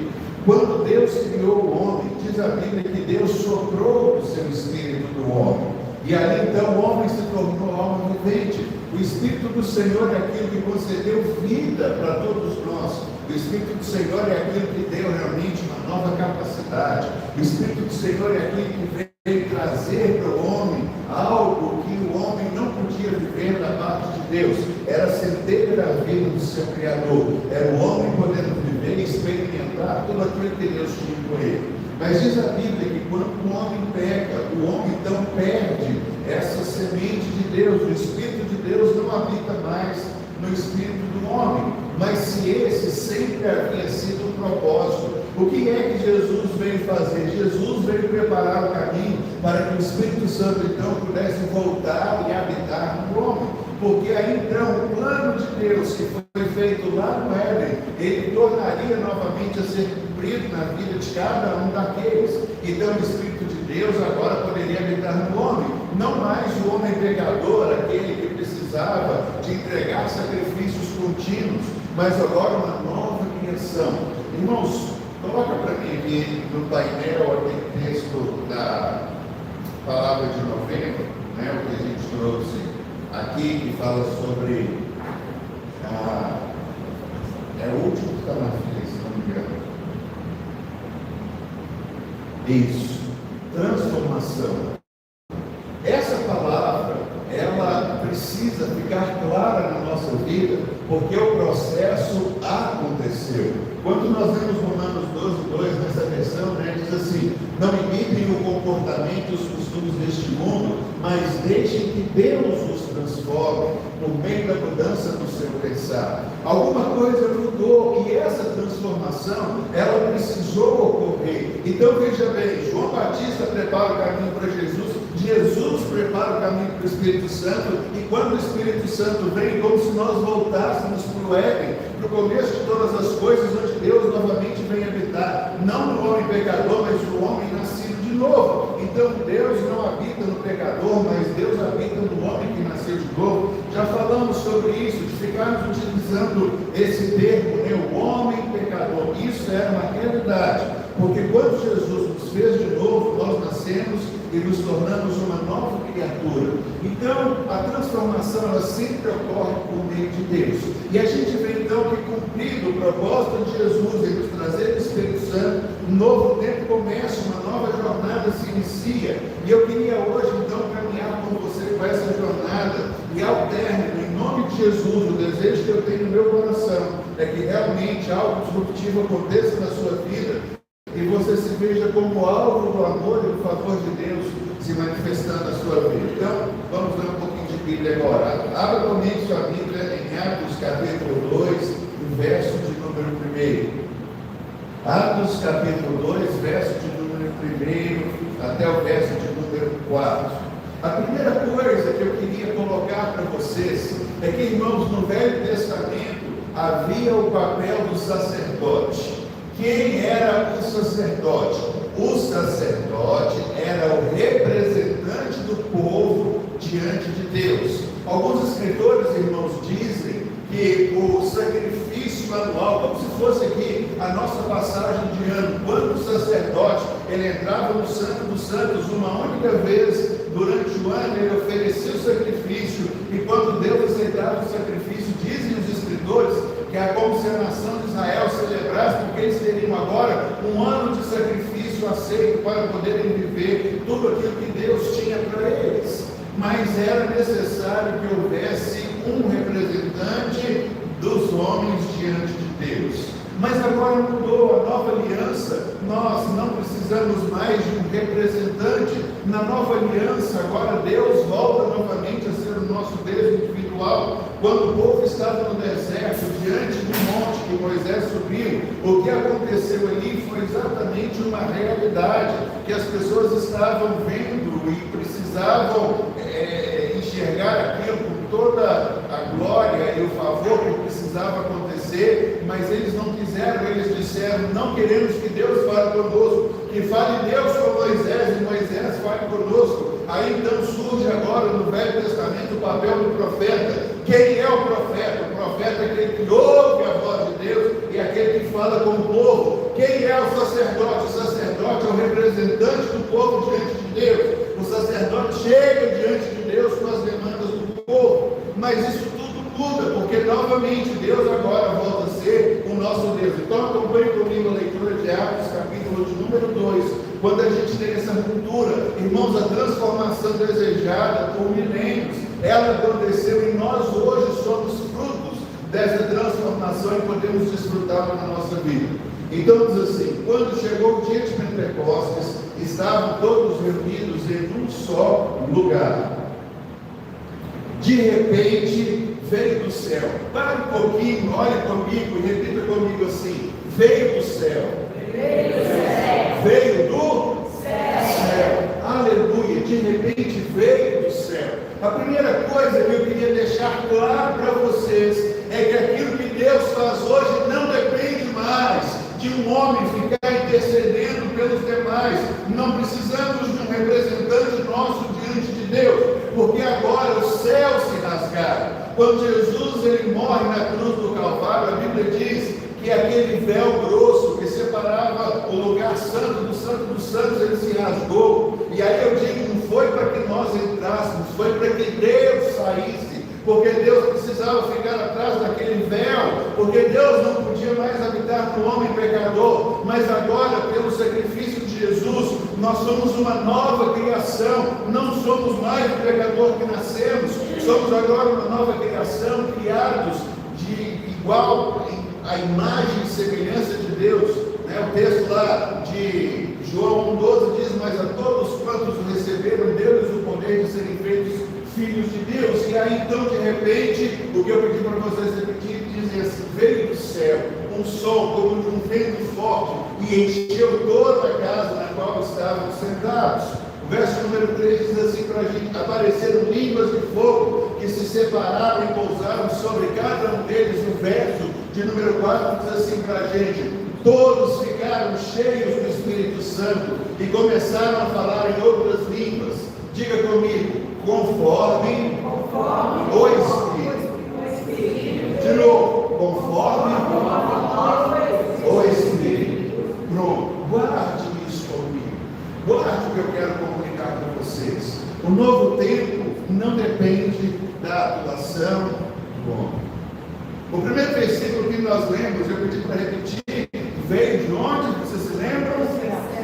Quando Deus criou o homem, diz a Bíblia que Deus soprou o seu Espírito no homem. E ali então o homem se tornou alma vivente. O Espírito do Senhor é aquilo que concedeu vida para todos nós. O Espírito do Senhor é aquilo que deu realmente uma nova capacidade. O Espírito do Senhor é aquilo que veio trazer para o homem algo que o homem não podia viver da parte de Deus. Era sentir a vida do seu Criador. Era o homem podendo viver e experimentar tudo aquilo que Deus tinha com ele. Mas diz a Bíblia que quando o homem peca, o homem então perde essa semente de Deus. O Espírito de Deus não habita mais no espírito do homem. Mas se esse sempre havia sido o propósito, o que é que Jesus veio fazer? Jesus veio preparar o caminho para que o Espírito Santo então pudesse voltar e habitar no homem. Porque aí então o plano de Deus que foi feito lá no Éden, ele tornaria novamente a ser cumprido na vida de cada um daqueles. Então o Espírito de Deus agora poderia habitar no homem, não mais o homem pecador, aquele que precisava de entregar sacrifícios contínuos, mas agora uma nova criação. Irmãos, coloca para mim aqui no painel aquele texto da palavra de novembro, o que a gente trouxe aqui, que fala sobre é o último que está na fila, se não me engano. Isso, transformação. Essa palavra, ela precisa ficar clara na nossa vida, porque o processo aconteceu. Quando nós vemos Romanos 12:2 nessa versão, diz assim: não imitem o comportamento e os costumes deste mundo, mas deixem que Deus os transforme por meio da mudança do seu pensar. Alguma coisa mudou e essa transformação, ela precisou ocorrer. Então veja bem, João Batista prepara o caminho para Jesus, Jesus prepara o caminho para o Espírito Santo, e quando o Espírito Santo vem, como se nós voltássemos para o Éden, para o começo de todas as coisas, onde Deus novamente vem habitar, não no homem pecador, mas no homem nascido de novo. Então Deus não habita no pecador, mas Deus habita no homem que nasceu de novo. Já falamos sobre isso, de ficarmos utilizando esse termo, né? O homem pecador. Isso era uma realidade, porque quando Jesus nos fez de novo, nós nascemos e nos tornamos uma nova criatura. Então, a transformação, ela sempre ocorre por meio de Deus. E a gente vê então que, cumprido o propósito de Jesus em nos trazer o Espírito Santo, um novo tempo começa, uma nova jornada se inicia. E eu queria hoje então caminhar com você com essa jornada. E ao término, em nome de Jesus, o desejo que eu tenho no meu coração é que realmente algo disruptivo aconteça na sua vida e você se veja como alvo do amor e do favor de Deus se manifestando na sua vida. Então, vamos ler um pouquinho de Bíblia agora. Abra comigo sua Bíblia em Atos capítulo 2, o verso de número 1. Atos capítulo 2, verso de número 1 até o verso de número 4. A primeira coisa que eu queria colocar para vocês é que, irmãos, no Velho Testamento havia o papel do sacerdote. Quem era o sacerdote? O sacerdote era o representante do povo diante de Deus. Alguns escritores, irmãos, dizem que o sacrifício anual, como se fosse aqui a nossa passagem de ano, quando o sacerdote ele entrava no Santo dos Santos uma única vez durante o ano, ele oferecia o sacrifício, e quando Deus aceitava o sacrifício, dizem os escritores que é como se a nação de Israel celebrasse, porque eles teriam agora um ano de sacrifício aceito para poderem viver tudo aquilo que Deus tinha para eles. Mas era necessário que houvesse um representante dos homens diante de Deus. Mas agora mudou a nova aliança, nós não precisamos mais de um representante. Na nova aliança, agora Deus volta novamente a ser o nosso Deus individual. Quando o povo estava no deserto, diante do monte que Moisés subiu, o que aconteceu ali foi exatamente uma realidade que as pessoas estavam vendo e precisavam enxergar aquilo com toda a glória e o favor que precisava acontecer, mas eles não quiseram, eles disseram: não queremos que Deus fale conosco, que fale Deus com Moisés e Moisés fale conosco. Aí então surge agora no Velho Testamento o papel do profeta. Quem é o profeta? O profeta é aquele que ouve a voz de Deus e aquele que fala com o povo. Quem é o sacerdote? O sacerdote é o representante do povo diante de Deus. O sacerdote chega diante de Deus com as demandas do povo. Mas isso tudo muda, porque novamente Deus agora volta a ser o nosso Deus. Então acompanhe comigo a leitura de Atos, capítulo de número 2. Quando a gente tem essa cultura, irmãos, a transformação desejada por milênios, ela aconteceu e nós hoje somos frutos dessa transformação e podemos desfrutá-la na nossa vida. Então diz assim: quando chegou o dia de Pentecostes, estavam todos reunidos em um só lugar. De repente veio do céu. Pare um pouquinho, olhe comigo e repita comigo assim: veio do céu. Veio do céu. Veio do céu. Aleluia. De repente veio do céu. A primeira coisa que eu queria deixar claro para vocês é que aquilo que Deus faz hoje não depende mais de um homem ficar intercedendo pelos demais. Não precisamos de um representante nosso diante de Deus, porque agora os céus se rasgaram. Quando Jesus ele morre na cruz do Calvário, a Bíblia diz que aquele véu grosso que separava o lugar santo dos santos, ele se rasgou. E aí eu digo, não foi para que nós entrássemos, foi para que Deus saísse, porque Deus precisava ficar atrás daquele véu, porque Deus não podia mais habitar no homem pecador. Mas agora, pelo sacrifício de Jesus, nós somos uma nova criação. Não somos mais o pecador que nascemos, somos agora uma nova criação, criados de igual a imagem e semelhança de Deus. O texto lá de João 1,12 diz: mas a todos quantos o receberam, deu-lhes o poder de serem feitos filhos de Deus. E aí então, de repente, o que eu pedi para vocês repetir, dizem assim: veio do céu um som como de um vento forte e encheu toda a casa na qual estavam sentados. O verso número 3 diz assim para a gente: apareceram línguas de fogo que se separaram e pousaram sobre cada um deles. O verso de número 4 diz assim para a gente: todos ficaram cheios do Espírito Santo e começaram a falar em outras línguas. Diga comigo: conforme o Espírito. De novo: conforme o Espírito. Pronto, guarde isso comigo. Guarde o que eu quero comunicar com vocês. O novo tempo não depende da atuação do homem. O primeiro versículo que nós lemos, eu pedi para repetir, veio de onde? Vocês se lembram?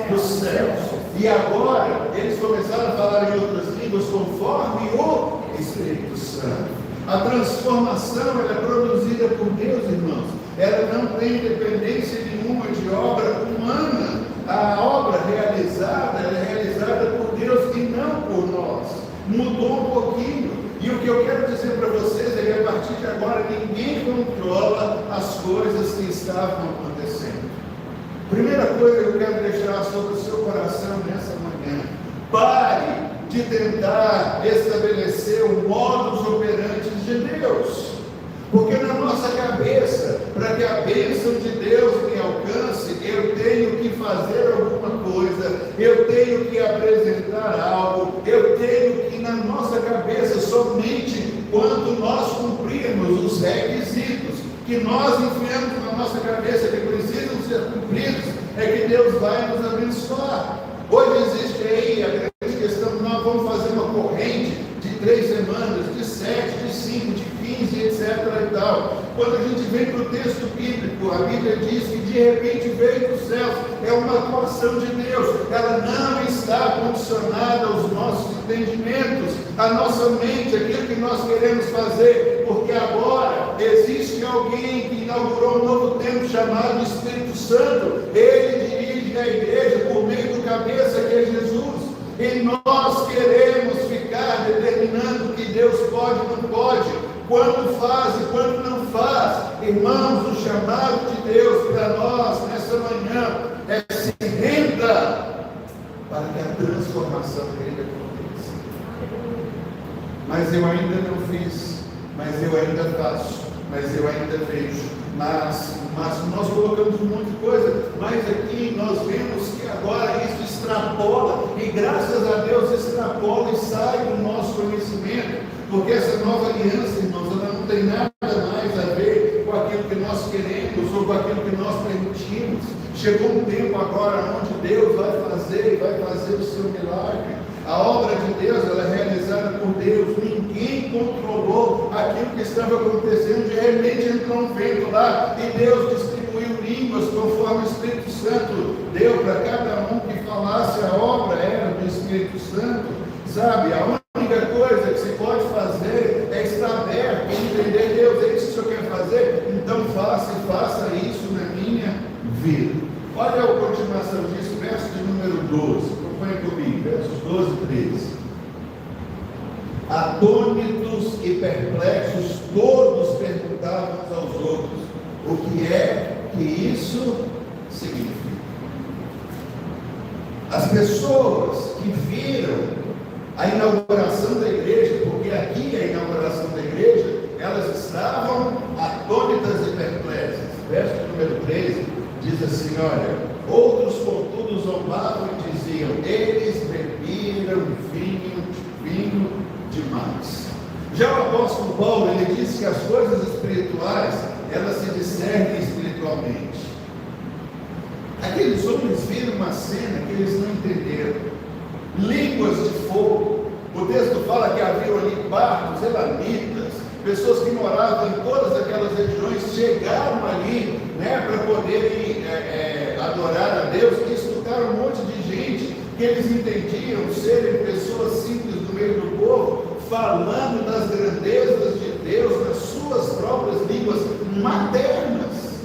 Dos céus. E agora, eles começaram a falar em outras línguas conforme o Espírito Santo. A transformação ela é produzida por Deus, irmãos. Ela não tem dependência nenhuma de obra humana. A obra realizada, ela é realizada por Deus e não por nós. Mudou um pouquinho. E o que eu quero dizer para vocês é que a partir de agora ninguém controla as coisas que estavam acontecendo. Primeira coisa que eu quero deixar sobre o seu coração nessa manhã: pare de tentar estabelecer o modus operandi de Deus. Porque na nossa cabeça, para que a bênção de Deus me alcance, eu tenho que fazer alguma coisa, eu tenho que apresentar algo, eu tenho que, na nossa cabeça, somente quando nós cumprirmos os requisitos que nós enfiamos na nossa cabeça, que precisam ser cumpridos, é que Deus vai nos abençoar. Hoje existe aí a grande questão: nós vamos fazer uma corrente de 3 semanas, de 7, de 5, de 15, etc. e tal. Quando a gente vem para o texto bíblico, a Bíblia diz que de repente veio dos céus. É uma atuação de Deus. Ela não está condicionada aos nossos entendimentos, à nossa mente, aquilo que nós queremos fazer, porque agora existe alguém que inaugurou um novo tempo chamado Espírito Santo. Ele dirige a igreja por meio do cabeça, que é Jesus. E nós queremos ficar determinando que Deus pode ou não pode, quando faz e quando não faz. Irmãos, o chamado de Deus para nós nessa manhã é: se renda para que a transformação dele aconteça. Mas eu ainda não fiz, mas eu ainda faço, mas eu ainda vejo, mas nós colocamos um monte de coisa, mas aqui nós vemos que agora isso extrapola, e graças a Deus extrapola e sai do nosso conhecimento, porque essa nova aliança, irmãos, ela não tem nada mais a ver com aquilo que nós queremos ou com aquilo que nós permitimos. Chegou um tempo agora onde Deus vai fazer o seu milagre. A obra de Deus, ela é realizada por Deus. Ninguém controlou aquilo que estava acontecendo. De repente entrou um vento lá e Deus distribuiu línguas conforme o Espírito Santo deu para cada um que falasse. A obra era do Espírito Santo, sabe? A única coisa que se pode fazer é estar aberto e entender: Deus, é isso que o Senhor quer fazer? Então faça isso na minha vida. Olha a continuação disso, verso de número 12. Acompanhe comigo, versos 12 e 13. Atônitos e perplexos, todos perguntavam uns aos outros: o que é que isso significa? As pessoas que viram a inauguração da igreja, porque aqui é a inauguração da igreja, elas estavam atônitas e perplexas. Verso número 13 diz assim: olha, outros contudo zombavam e diziam: eles beberam vinho demais. Já o apóstolo Paulo, ele disse que as coisas espirituais, elas se discernem espiritualmente. Aqueles homens viram uma cena que eles não entenderam. Línguas de fogo. O texto fala que haviam ali barcos, elamitas, pessoas que moravam em todas aquelas regiões, chegaram ali, para poderem adorar a Deus, e escutaram um monte de gente que eles entendiam serem pessoas simples do meio do povo, falando das grandezas de Deus nas suas próprias línguas maternas.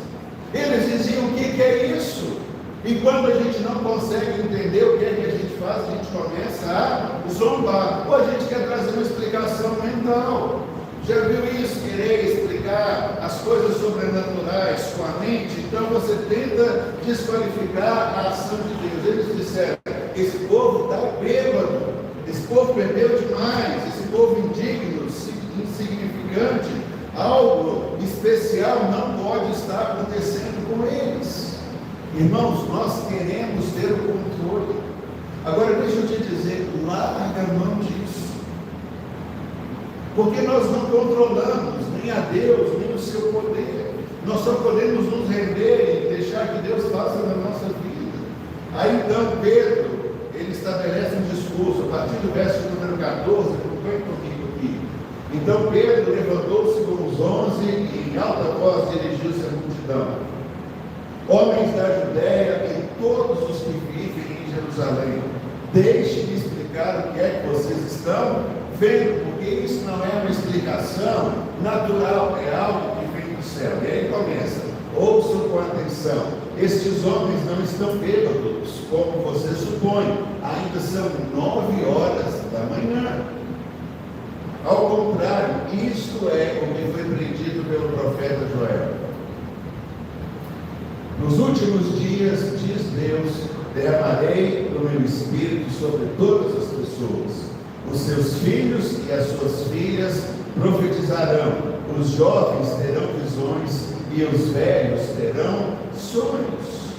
Eles diziam: o que é isso? E quando a gente não consegue entender o que é que a gente faz, a gente começa a zombar. Ou a gente quer trazer uma explicação mental. Já viu isso? Querer explicar as coisas sobrenaturais com a mente? Então você tenta desqualificar a ação de Deus. Eles disseram: esse povo está bêbado, esse povo bebeu demais, esse povo indigno, insignificante, algo especial não pode Irmãos, nós queremos ter o controle. Agora deixa eu te dizer, larga a mão disso. Porque nós não controlamos nem a Deus, nem o seu poder. Nós só podemos nos render e deixar que Deus faça na nossa vida. Aí então Pedro, ele estabelece um discurso, a partir do verso número 14, acompanhe comigo aqui. Então Pedro levantou-se com os 11 e em alta voz dirigiu-se à multidão. Homens da Judéia e todos os que vivem em Jerusalém, deixe-me explicar o que é que vocês estão vendo, porque isso não é uma explicação natural, é algo que vem do céu. E aí começa, ouçam com atenção, estes homens não estão bêbados, como você supõe, ainda são 9 horas da manhã. Ao contrário, isto é o que foi predito pelo profeta Joel. Nos últimos dias, diz Deus, derramarei o meu espírito sobre todas as pessoas. Os seus filhos e as suas filhas profetizarão, os jovens terão visões e os velhos terão sonhos.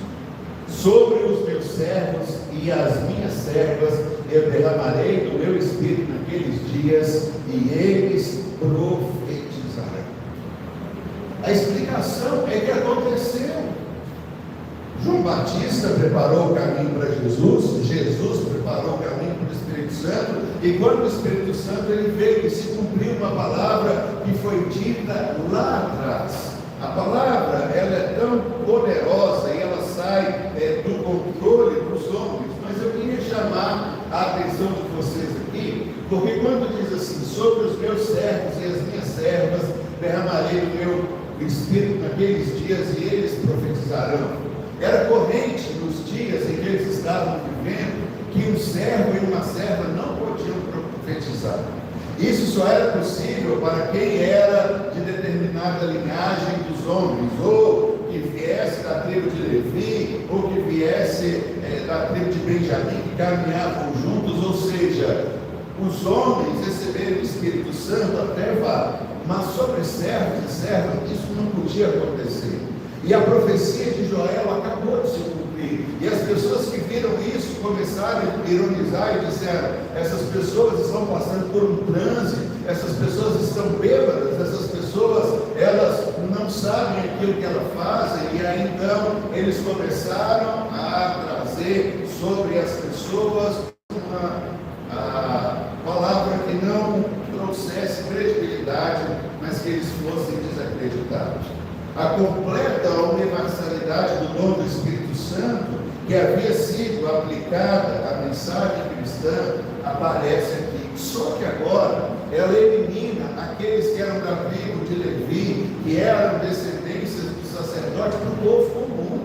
Sobre os meus servos e as minhas servas eu derramarei do meu espírito naqueles dias e eles profetizarão. A explicação é que aconteceu. João Batista preparou o caminho para Jesus, Jesus preparou o caminho para o Espírito Santo, e quando o Espírito Santo ele veio e se cumpriu uma palavra que foi dita lá atrás. A palavra ela é tão poderosa e ela sai do controle dos homens, mas eu queria chamar a atenção de vocês aqui, porque quando diz assim, sobre os meus servos e as minhas servas derramarei o meu Espírito naqueles dias e eles profetizarão. Era corrente nos dias em que eles estavam vivendo que um servo e uma serva não podiam profetizar. Isso só era possível para quem era de determinada linhagem dos homens, ou que viesse da tribo de Levi, ou que viesse da tribo de Benjamim, que caminhavam juntos, ou seja, os homens receberam o Espírito Santo até vá, mas sobre servos e servas isso não podia acontecer. E a profecia de Joel acabou de se cumprir. E as pessoas que viram isso começaram a ironizar e disseram: essas pessoas estão passando por um transe, essas pessoas estão bêbadas, essas pessoas, elas não sabem aquilo que elas fazem. E aí então eles começaram a trazer sobre as pessoas uma palavra que não trouxesse credibilidade, mas que eles fossem desacreditados. A completa universalidade do dom do Espírito Santo, que havia sido aplicada à mensagem cristã, aparece aqui. Só que agora ela elimina aqueles que eram da tribo de Levi, que eram descendências do sacerdote, para o povo comum.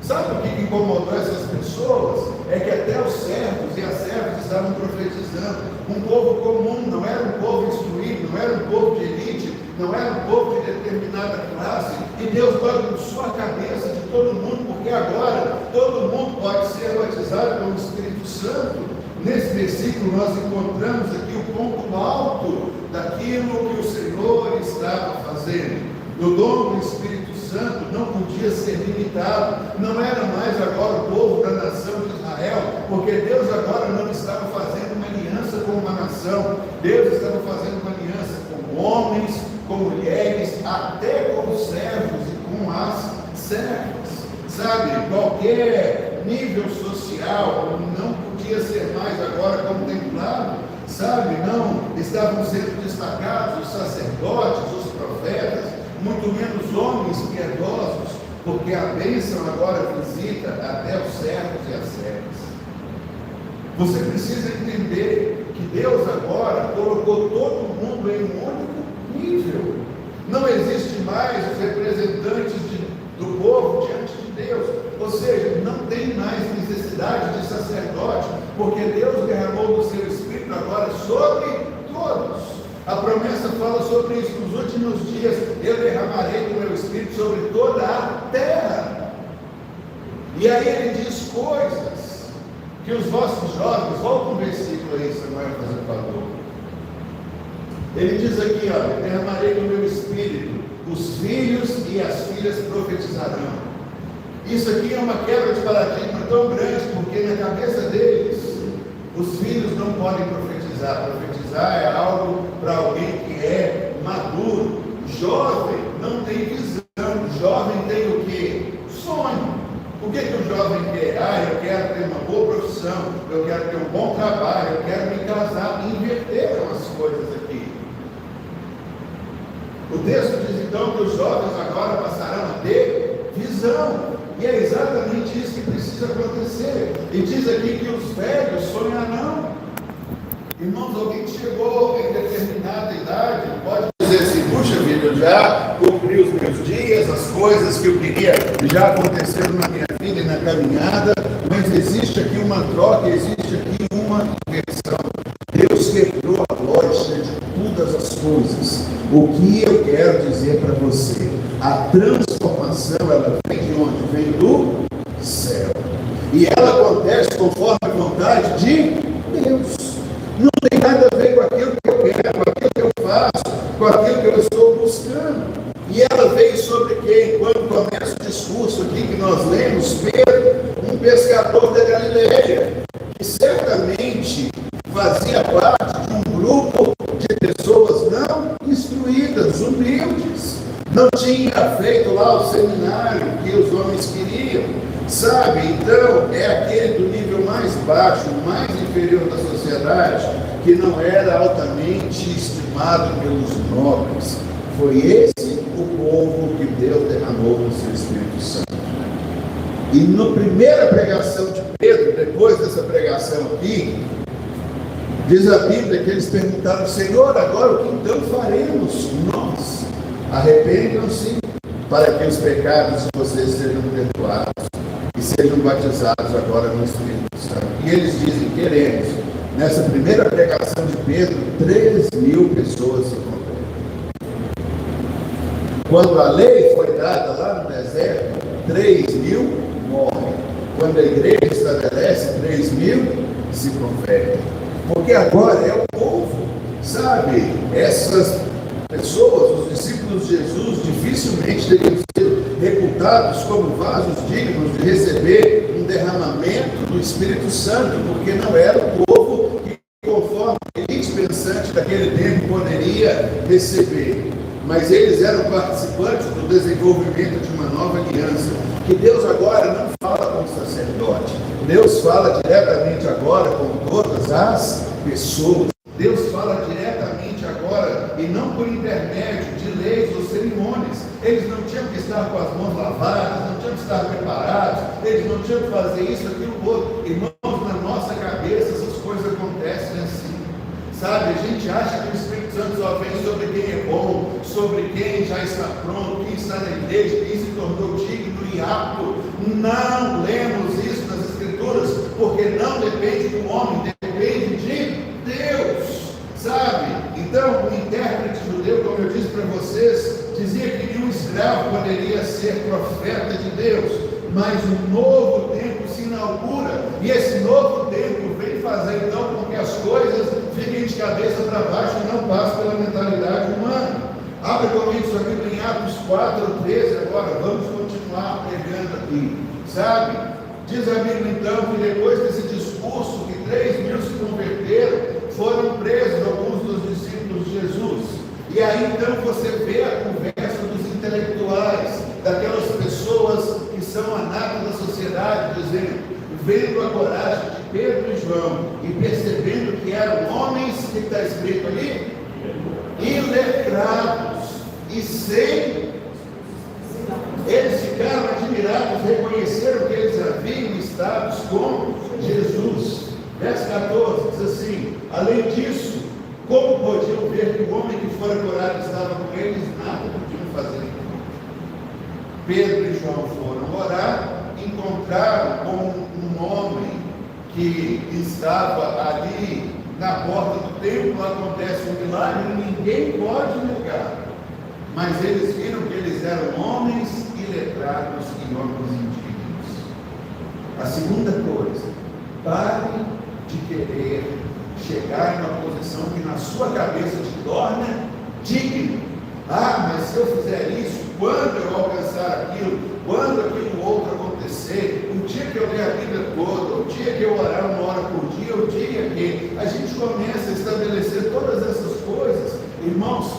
Sabe o que incomodou essas pessoas? É que até os servos e as servas estavam profetizando. Um povo comum, não era um povo instruído, não era um povo de elite, não era um povo de determinada classe, e Deus bagunçou a cabeça de todo mundo, porque agora todo mundo pode ser batizado com o Espírito Santo. Nesse versículo nós encontramos aqui o ponto alto daquilo que o Senhor estava fazendo. O dom do Espírito Santo não podia ser limitado, não era mais agora o povo da nação de Israel, porque Deus agora não estava fazendo uma aliança com uma nação, Deus estava fazendo uma aliança com homens, com mulheres, até com os servos e com as servas. Sabe, qualquer nível social não podia ser mais agora contemplado, sabe, não estavam sendo destacados os sacerdotes, os profetas, muito menos homens piedosos, porque a bênção agora visita até os servos e as servas. Você precisa entender que Deus agora colocou todo mundo em um único nível. Não existe mais os representantes do povo diante de Deus, ou seja, não tem mais necessidade de sacerdote, porque Deus derramou do seu Espírito agora sobre todos. A promessa fala sobre isso: nos últimos dias eu derramarei do meu Espírito sobre toda a terra. E aí ele diz coisas que os vossos jovens, volta um versículo aí, Samuel, fazendo favor. Ele diz aqui, ó: derramarei do meu Espírito, os filhos e as filhas profetizarão. Isso aqui é uma quebra de paradigma tão grande, porque na cabeça deles, os filhos não podem profetizar. Profetizar é algo para alguém que é maduro. Jovem não tem visão. Jovem tem o quê? Sonho. O que o jovem quer? Eu quero ter uma boa profissão, eu quero ter um bom trabalho, eu quero me casar. Inverteram as coisas aqui. O texto diz então que os jovens agora passarão a ter visão. E é exatamente isso que precisa acontecer. E diz aqui que os velhos sonharão. Irmãos, alguém que chegou em determinada idade pode dizer assim: puxa vida, eu já cumpri os meus dias, as coisas que eu queria já aconteceram na minha vida e na caminhada, mas existe aqui uma troca, existe aqui uma inversão. Deus quebrou a lógica de todas as coisas. O que eu quero dizer para você? A transformação, ela vem de onde? Vem do céu. E ela acontece conforme a vontade de Deus. Não tem nada a ver com aquilo que eu quero, com aquilo que eu faço, com aquilo que eu estou buscando. E ela veio sobre quem? Quando começa o discurso aqui que nós lemos, Pedro, um pescador da Galileia, que certamente fazia parte de um grupo de pessoas não instruídas, humildes. Não tinha feito lá o seminário que os homens queriam, sabe? Então, é aquele do nível mais baixo, mais inferior da sociedade, que não era altamente estimado pelos nobres. Foi esse o povo que Deus derramou no seu Espírito Santo. E na primeira pregação de Pedro, depois dessa pregação aqui, diz a Bíblia que eles perguntaram: Senhor, agora o que então faremos nós? Arrependam-se para que os pecados de vocês sejam perdoados e sejam batizados agora no Espírito Santo. E eles dizem: queremos. Nessa primeira pregação de Pedro, 3.000 pessoas se convertem. Quando a lei foi dada lá no deserto, 3.000 morrem. Quando a igreja estabelece, 3.000 se convertem. Porque agora é o povo, sabe? Essas pessoas, os discípulos de Jesus, dificilmente teriam sido reputados como vasos dignos de receber um derramamento do Espírito Santo, porque não era o povo que, conforme a elite pensante daquele tempo, poderia receber. Mas eles eram participantes do desenvolvimento de uma nova aliança, que Deus agora não fala com o sacerdote, Deus fala diretamente agora com todas as pessoas. Deus fala diretamente agora, e não por intermédio de leis ou cerimônias. Eles não tinham que estar com as mãos lavadas, não tinham que estar preparados, eles não tinham que fazer isso, aquilo, outro. Irmãos, na nossa cabeça essas coisas acontecem assim, sabe? A gente acha que o Espírito Santo só vem sobre quem é bom, sobre quem já está pronto, quem está na igreja, quem se tornou digno e apto. Não lemos isso nas Escrituras, porque não depende do homem, depende de Deus, sabe? Então, o intérprete judeu, como eu disse para vocês, dizia que nenhum escravo poderia ser profeta de Deus, mas um novo tempo se inaugura, e esse novo tempo vem fazer então com que as coisas fiquem de cabeça para baixo e não passem pela mentalidade humana. Abre comigo sua Bíblia em Atos 4:13, agora vamos continuar pregando aqui, sabe? Diz a Bíblia então que depois desse discurso que 3.000 se converteram, foram presos alguns dos discípulos de Jesus. E aí então você vê a conversa dos intelectuais, daquelas pessoas que são a nata da sociedade, dizendo, vendo a coragem de Pedro e João e percebendo que eram homens, que está escrito ali, iletrados e sem. Eles ficaram admirados, reconheceram que eles haviam estado com Jesus. Verso 14 diz assim: além disso, como podiam ver que o homem que fora curado estava com eles, nada podiam fazer. Pedro e João foram orar, encontraram com um homem que estava ali na porta do templo. Acontece um milagre, ninguém pode negar. Mas eles viram que eles eram homens iletrados e homens indignos. A segunda coisa, pare de querer chegar em uma posição que na sua cabeça te torna digno. Mas se eu fizer isso, quando eu alcançar aquilo, quando aquilo outro acontecer,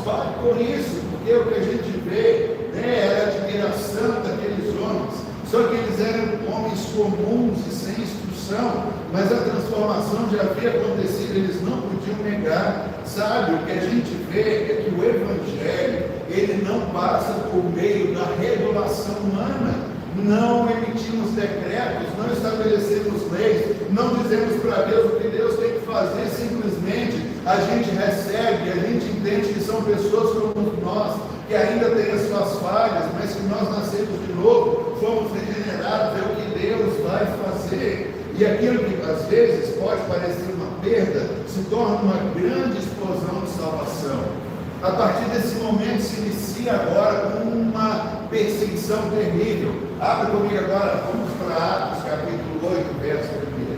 pare com isso, porque o que a gente vê, né, era a admiração daqueles homens. Só que eles eram homens comuns e sem instrução, mas a transformação já havia acontecido, eles não podiam negar. Sabe, o que a gente vê é que o Evangelho, ele não passa por meio da regulação humana. Não emitimos decretos, não estabelecemos leis, não dizemos para Deus o que Deus tem que fazer, simplesmente a gente recebe, a gente entende que são pessoas como nós, que ainda têm as suas falhas, mas que nós nascemos de novo, fomos regenerados, é o que Deus vai fazer. E aquilo que às vezes pode parecer uma perda, se torna uma grande explosão de salvação. A partir desse momento se inicia agora uma perseguição terrível. Abre comigo agora, vamos para Atos, capítulo 8, verso 1.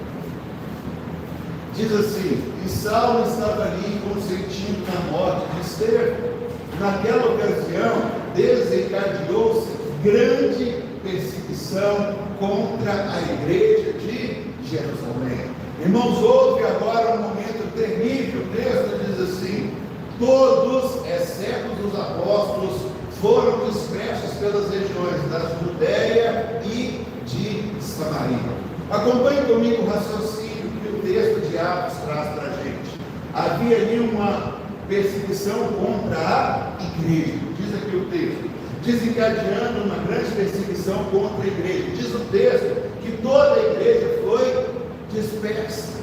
Diz assim: e Saulo estava ali consentindo na morte de Estevão. Naquela ocasião, desencadeou-se grande perseguição contra a igreja de Jerusalém. Irmãos, houve agora um momento terrível. O texto diz assim: todos, exceto os apóstolos, foram dispersos pelas regiões da Judéia e de Samaria. Acompanhe comigo o raciocínio que o texto de Atos traz para a gente. Havia ali uma perseguição contra a igreja, diz aqui o texto, desencadeando uma grande perseguição contra a igreja. Diz o texto que toda a igreja foi dispersa.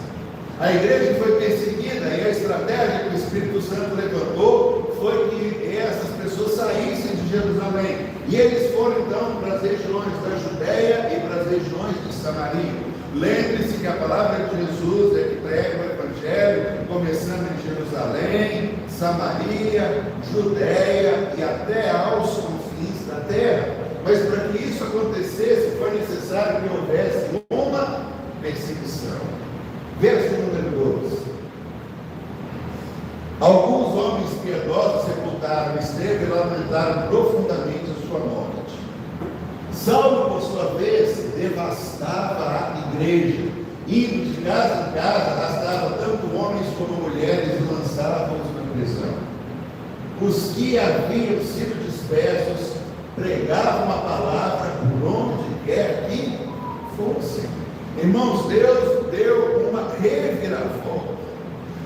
A igreja foi perseguida e a estratégia que o Espírito Santo levantou foi que essas pessoas saíssem de Jerusalém. E eles foram então para as regiões da Judéia e para as regiões de Samaria. Lembre-se que a palavra de Jesus é que prega o Evangelho, começando em Jerusalém, Samaria, Judéia e até aos confins da terra. Mas para que isso acontecesse, foi necessário que houvesse uma perseguição. Verso número 12. Alguns homens piedosos sepultaram Estevão e lamentaram profundamente a sua morte. Saulo, por sua vez, devastava a igreja, indo de casa em casa, arrastava tanto homens como mulheres e lançava-os na prisão. Os que haviam sido dispersos pregavam a palavra por onde quer que fossem. Irmãos, Deus deu uma reviravolta.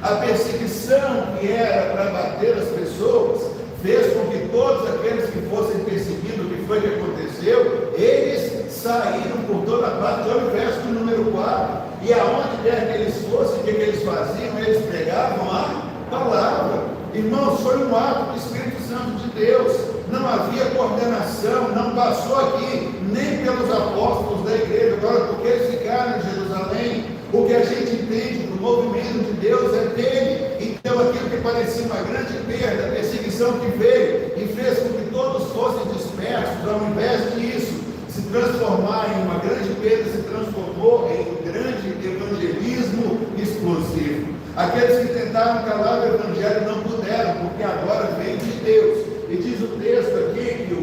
A perseguição que era para bater as pessoas fez com que todos aqueles que fossem perseguidos, o que foi que aconteceu? Eles saíram por toda parte. Olha o verso número 4. E aonde quer que eles fossem, o que eles faziam? Eles pregavam a palavra. Irmãos, foi um ato do Espírito Santo de Deus. Não havia coordenação, não passou aqui nem pelos apóstolos da igreja. Agora, porque eles ficaram em Jerusalém, o que a gente entende do movimento de Deus é dele. Então, aquilo que parecia uma grande perda, a perseguição que veio e fez com que todos fossem dispersos, ao invés disso se transformar em uma grande perda, se transformou em um grande evangelismo explosivo. Aqueles que tentaram calar o evangelho não puderam, porque agora veio de Deus. E diz o texto aqui que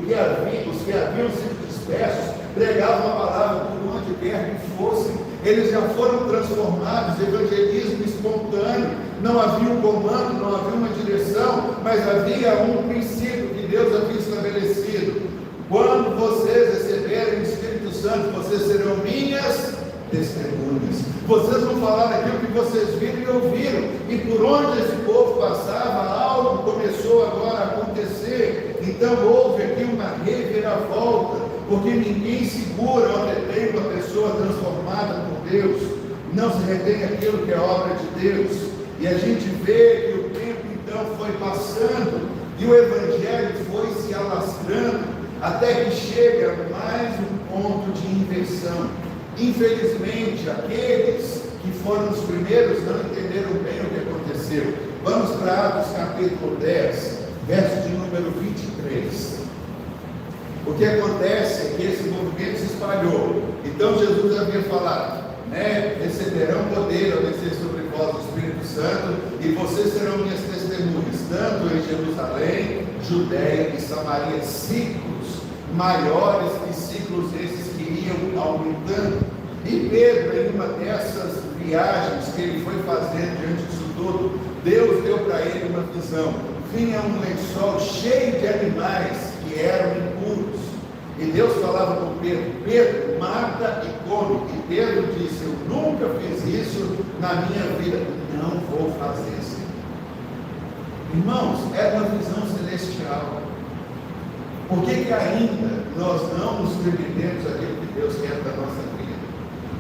os que haviam sido dispersos pregavam a palavra por onde quer que fossem. Eles já foram transformados, evangelismo espontâneo. Não havia um comando, não havia uma direção, mas havia um princípio que Deus havia estabelecido. Quando vocês receberem o Espírito Santo, vocês serão minhas testemunhas. Vocês vão falar daquilo que vocês viram e ouviram. E por onde esse povo passava, algo começou agora a acontecer. Então houve aqui uma reviravolta, porque ninguém segura ou detém uma pessoa transformada por Deus. Não se retém aquilo que é obra de Deus. E a gente vê que o tempo então foi passando e o Evangelho foi se alastrando até que chega a mais um ponto de inversão. Infelizmente, aqueles que foram os primeiros não entenderam bem o que aconteceu. Vamos para Atos capítulo 10, verso de número 23. O que acontece é que esse movimento se espalhou. Então Jesus havia falado, receberão poder ao descer sobre vós o Espírito Santo, e vocês serão minhas testemunhas, tanto em Jerusalém, Judéia e Samaria, ciclos maiores que ciclos esses que iam aumentando. E Pedro, em uma dessas viagens que ele foi fazendo diante disso tudo, Deus deu para ele uma visão. vinha um lençol cheio de animais que eram impuros. E Deus falava com Pedro: Pedro, mata e come. E Pedro disse: eu nunca fiz isso na minha vida, não vou fazer isso. Irmãos, era uma visão celestial. Por que ainda nós não nos submetemos àquilo que Deus quer para a nossa vida?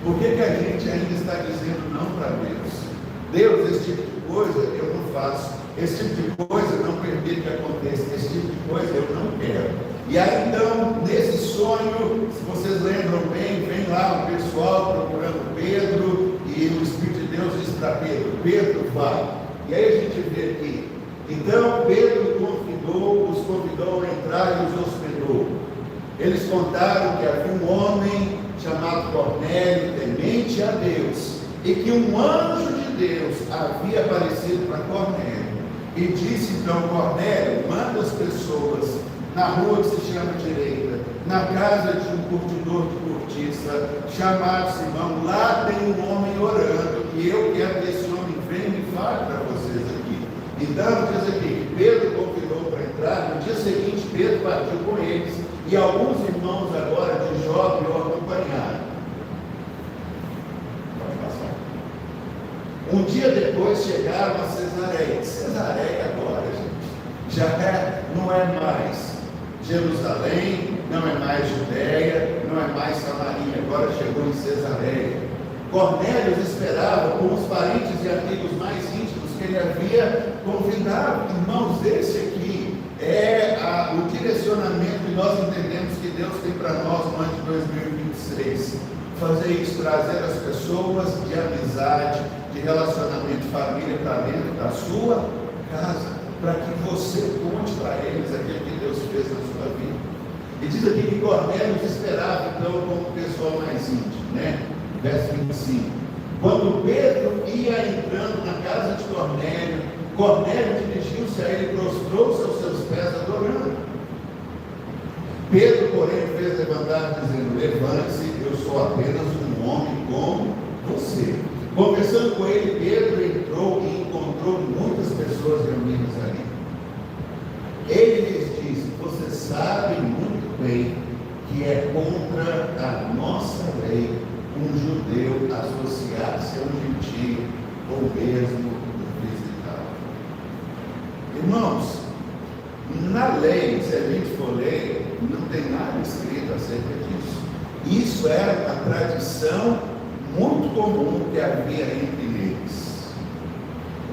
Por que a gente ainda está dizendo não para Deus? Deus, esse tipo de coisa eu não faço, esse tipo de coisa eu não permito que aconteça, esse tipo de coisa eu não quero. E aí então, nesse sonho, se vocês lembram bem, vem lá o pessoal procurando Pedro, e o Espírito de Deus diz para Pedro: Pedro, vai. E aí a gente vê aqui: então Pedro os convidou a entrar e os hospedou. Eles contaram que havia um homem chamado Cornélio, temente a Deus, e que um anjo de Deus havia aparecido para Cornélio. E disse então: Cornélio, manda as pessoas na rua que se chama Direita, na casa de um curtidor de cortiça, chamado Simão. Lá tem um homem orando, e eu quero que esse homem venha e fale para vocês aqui. Então diz aqui que Pedro convidou para entrar. No dia seguinte Pedro partiu com eles, e alguns irmãos agora de Jope o acompanharam. Pode passar. Um dia depois chegaram a Cesareia. Cesareia agora, gente, não é mais Jerusalém, não é mais Judéia, não é mais Samaria, agora chegou em Cesareia. Cornélio esperava com os parentes e amigos mais íntimos que ele havia convidado. Irmãos, esse aqui é o direcionamento que nós entendemos que Deus tem para nós no ano de 2023. Fazer isso, trazer as pessoas de amizade, de relacionamento de família para dentro da sua casa, para que você conte para eles aquilo que Deus fez na sua vida. E diz aqui que Cornélio esperava então como pessoal mais íntimo, né? Verso 25. Quando Pedro ia entrando na casa de Cornélio, Cornélio dirigiu-se a ele e prostrou-se aos seus pés adorando. Pedro, porém, fez levantar, dizendo: levante-se, eu sou apenas um homem como você. Conversando com ele, Pedro entrou e encontrou muitas pessoas reunidas ali. Ele lhes disse: vocês sabem muito bem que é contra a nossa lei um judeu associar-se a um gentio ou mesmo visitar. Irmãos, na lei, se a gente for ler, não tem nada escrito acerca disso. Isso era a tradição muito comum que havia entre eles.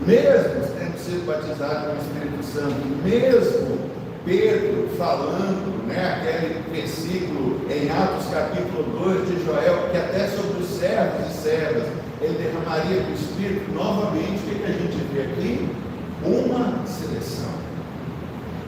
Mesmo tendo sido batizado com o Espírito Santo, mesmo Pedro falando, aquele versículo em Atos capítulo 2 de Joel, que até sobre os servos e servas ele derramaria do Espírito, novamente, o que a gente vê aqui? Uma seleção.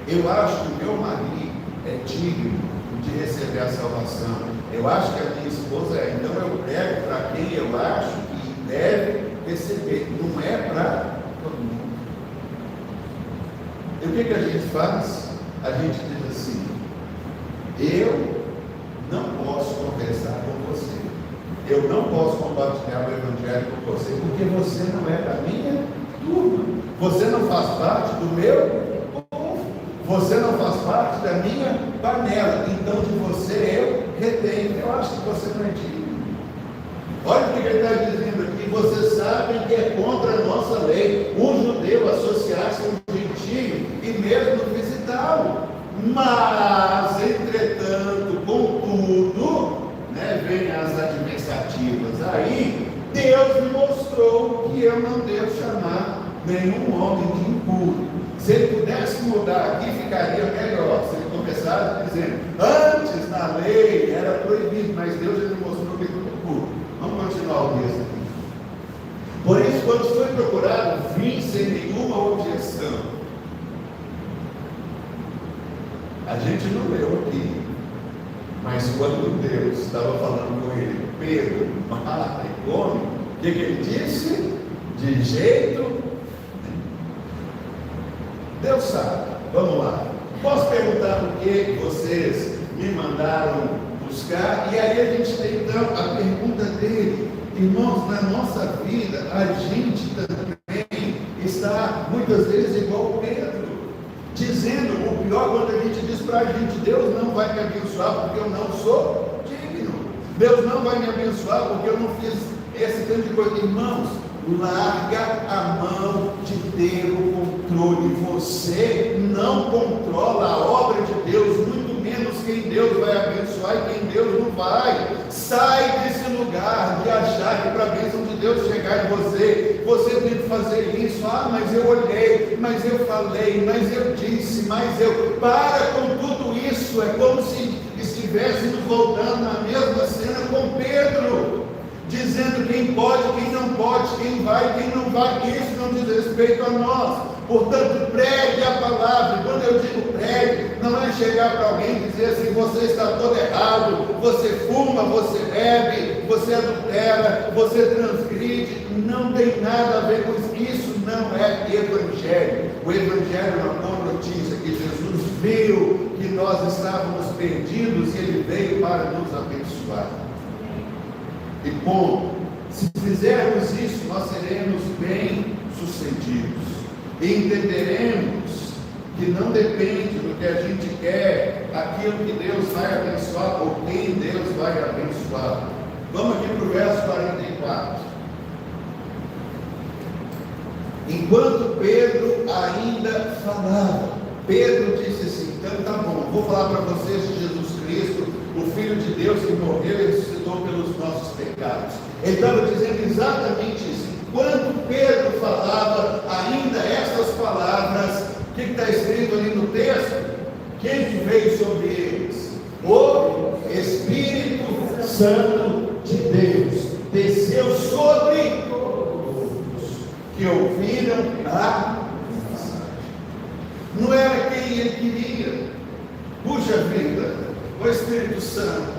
Eu acho que o meu marido é digno de receber a salvação. Eu acho que a minha esposa é. Então eu pego para quem eu acho que deve receber. Não é para todo mundo. E o que a gente faz? A gente diz assim: eu não posso conversar com você, eu não posso compartilhar o Evangelho com você, porque você não é da minha turma, você não faz parte do meu povo, você não faz parte da minha panela, então de você eu retenho. Eu acho que você não é digno. Olha o que ele está dizendo aqui: vocês sabem que é contra a nossa lei um judeu associar-se a um gentio e mesmo visitá-lo. Mas, entretanto, contudo, vem as adversativas. Aí, Deus me mostrou que eu não devo chamar nenhum homem de impuro. Se ele pudesse mudar aqui, ficaria melhor. Se ele começasse dizendo: antes na lei era proibido, mas Deus já me mostrou que tudo é puro. Vamos continuar o texto aqui. Por isso, quando foi procurado, vim sem nenhuma objeção. A gente não leu aqui, mas quando Deus estava falando com ele: Pedro, mata e come, o que ele disse? De jeito nenhum. Deus sabe. Vamos lá. Posso perguntar por que vocês me mandaram buscar? E aí a gente tem então a pergunta dele. Irmãos, na nossa vida, a gente também está muitas vezes igual Pedro. dizendo, o pior quando a gente diz para a gente, Deus não vai me abençoar porque eu não sou digno, Deus não vai me abençoar porque eu não fiz esse tanto de coisa. Irmãos, larga a mão de ter o controle. Você não controla a obra de Deus, muito menos quem Deus vai abençoar e quem Deus não vai. Sai desse lugar de achar que para a bênção de Deus chegar em você, você tem que fazer isso. Ah, mas eu olhei, mas eu falei, mas eu disse, mas eu... Para com tudo isso. É como se estivéssemos voltando na mesma cena com Pedro, dizendo quem pode, quem não pode, quem vai, quem não vai. Isso não diz respeito a nós. Portanto, pregue a palavra. E quando eu digo pregue, não é chegar para alguém e dizer assim, você está todo errado, você fuma, você bebe, você adultera, você transgride. Não tem nada a ver com isso. Isso não é evangelho. O evangelho é uma boa notícia, que Jesus viu que nós estávamos perdidos e Ele veio para nos abençoar. E ponto. Se fizermos isso, nós seremos bem-sucedidos. E entenderemos que não depende do que a gente quer, aquilo que Deus vai abençoar ou quem Deus vai abençoar. Vamos aqui para o verso 44. Enquanto Pedro ainda falava, Pedro disse assim, então tá bom, vou falar para vocês de Jesus Cristo, o Filho de Deus que morreu e ressuscitou pelos nossos pecados. Ele estava dizendo exatamente isso. Enquanto Pedro falava ainda essas palavras, o que está escrito ali no texto? Quem que veio sobre eles? O Espírito Santo de Deus desceu sobre todos que ouviram a mensagem. Não era quem ele queria. Puxa vida, o Espírito Santo,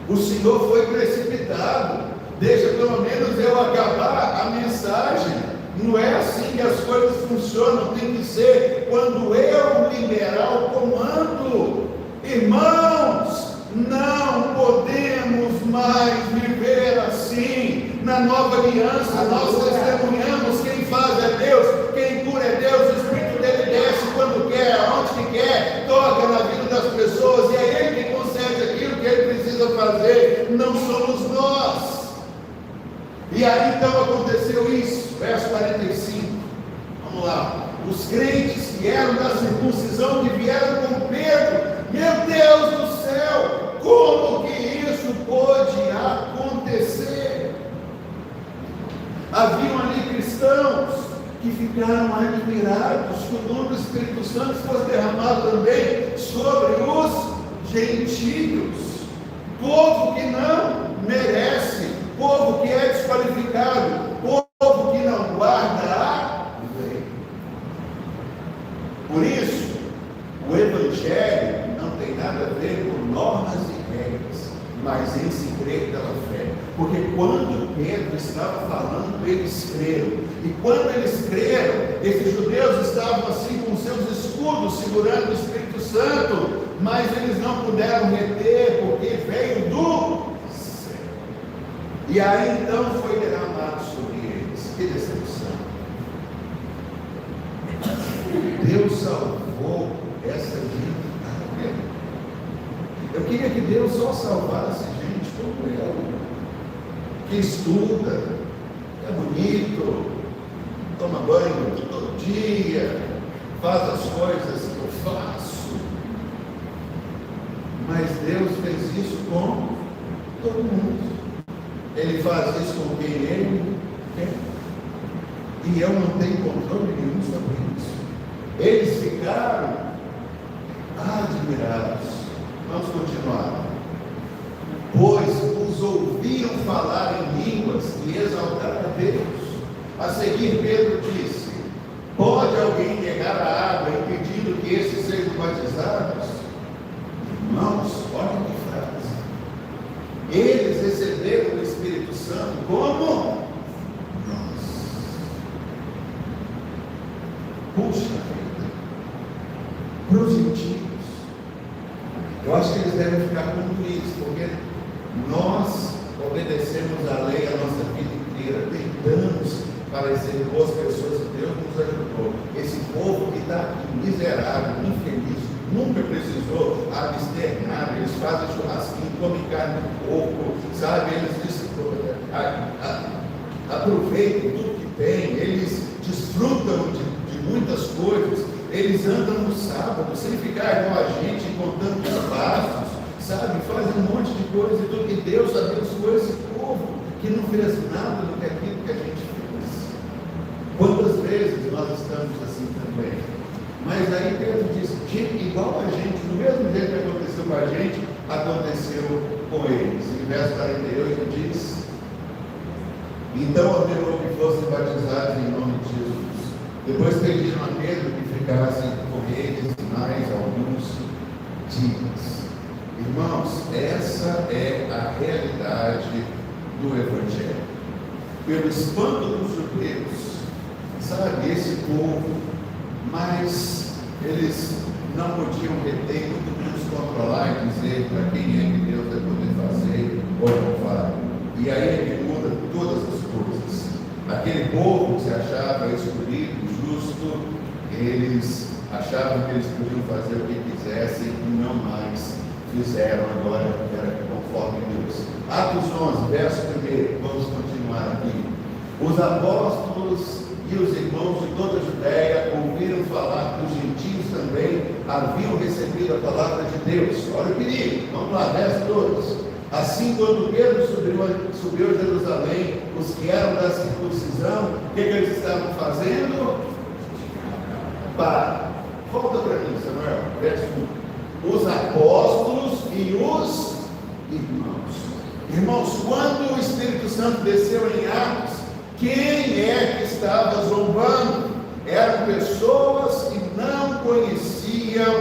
o Senhor foi precipitado. Deixa pelo menos eu acabar a mensagem. Não é assim que as coisas funcionam. Tem que ser quando eu liberar o comando. Irmãos, não podemos mais viver assim. Na nova aliança, nós testemunhamos: quem faz é Deus, quem cura é Deus. O Espírito dele desce quando quer, aonde que quer, toca na vida das pessoas, e é Ele que concede aquilo que Ele precisa fazer, não somos nós. E aí então aconteceu isso, verso 45, vamos lá. Os crentes que eram da circuncisão, que vieram com Pedro, meu Deus do céu, como que isso pôde acontecer? Haviam ali cristãos que ficaram admirados que o dom do Espírito Santo fosse derramado também sobre os gentios, povo que não merece, povo que é desqualificado, povo que não guarda a lei. Por isso, o Evangelho não tem nada a ver com normas e regras, mas em se crer pela fé. Porque quando Pedro estava falando, eles creram. E quando eles creram, esses judeus estavam assim com seus escudos segurando o Espírito Santo, mas eles não puderam reter, porque veio do céu. E aí então foi derramado sobre eles. Que decepção! Deus salvou essa gente. Eu queria que Deus só salvasse gente como eu, que estuda, é bonito, toma banho todo dia, faz as coisas que eu faço. Mas Deus fez isso com todo mundo. Ele faz isso com quem Ele quer. E eu não tenho controle nenhum sobre isso. Eles ficaram admirados. Vamos continuar. Pois os ouviam falar em línguas e exaltar a Deus. A seguir, Pedro disse: pode alguém negar a água impedindo que esses sejam batizados? Irmãos, olha que frase. Eles receberam o Espírito Santo como nós. Puxa vida, para os gentios. Eu acho que eles devem ficar muito tristes, porque nós obedecemos a lei a nossa vida inteira, tentamos parecer boas pessoas e Deus nos ajudou. Esse povo que está aqui, miserável, infeliz, nunca precisou abster nada, eles fazem churrasquinho, comem carne de porco, sabe? Eles aproveitam tudo que tem, eles desfrutam de muitas coisas, eles andam no sábado, sem ficar igual a gente, contando os passos, sabe? Fazem um monte de coisa, e tudo que Deus abençoou esse povo, que não fez nada do que aquilo que a gente fez. Quantas vezes nós estamos assim também? Mas aí Pedro diz, igual a gente, do mesmo jeito que aconteceu com a gente, aconteceu com eles. Em verso 48 diz, então ordenou que fossem batizados em nome de Jesus. Depois pediram a Pedro que ficassem com eles mais alguns dias. Irmãos, essa é a realidade do Evangelho. Pelo espanto dos judeus, sabe, esse povo, mas eles não podiam reter, muito menos controlar e dizer para quem é que Deus vai poder fazer ou não vai. E aí ele muda todas as coisas. Aquele povo que se achava escolhido, justo, eles achavam que eles podiam fazer o que quisessem e não mais fizeram, agora era conforme Deus. Atos 11, verso 1, vamos continuar aqui. Os apóstolos e os irmãos de toda a Judéia ouviram falar que os gentios também haviam recebido a palavra de Deus. Olha o perigo, vamos lá, verso 2. Assim, quando Pedro subiu a Jerusalém, os que eram da circuncisão, o que eles estavam fazendo? Volta para mim, Samuel, verso 1. Os apóstolos e os irmãos. Irmãos, quando o Espírito Santo desceu em Atos, quem é que estava zombando? Eram pessoas que não conheciam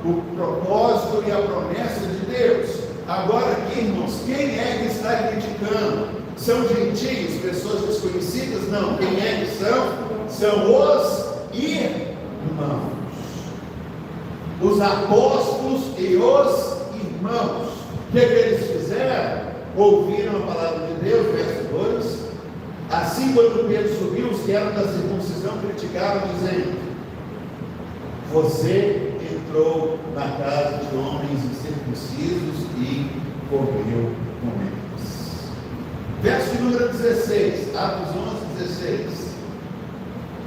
o propósito e a promessa de Deus. Agora aqui, irmãos, quem é que está criticando? São gentios, pessoas desconhecidas? Não. Quem é que são? São os irmãos. Os apóstolos e os irmãos. O que eles fizeram? Ouviram a palavra de Deus, verso 2. Assim, quando Pedro subiu, os que eram da circuncisão criticaram, dizendo: você entrou na casa de homens incircuncisos e comeu com eles. Verso número 16, Atos 11, 16.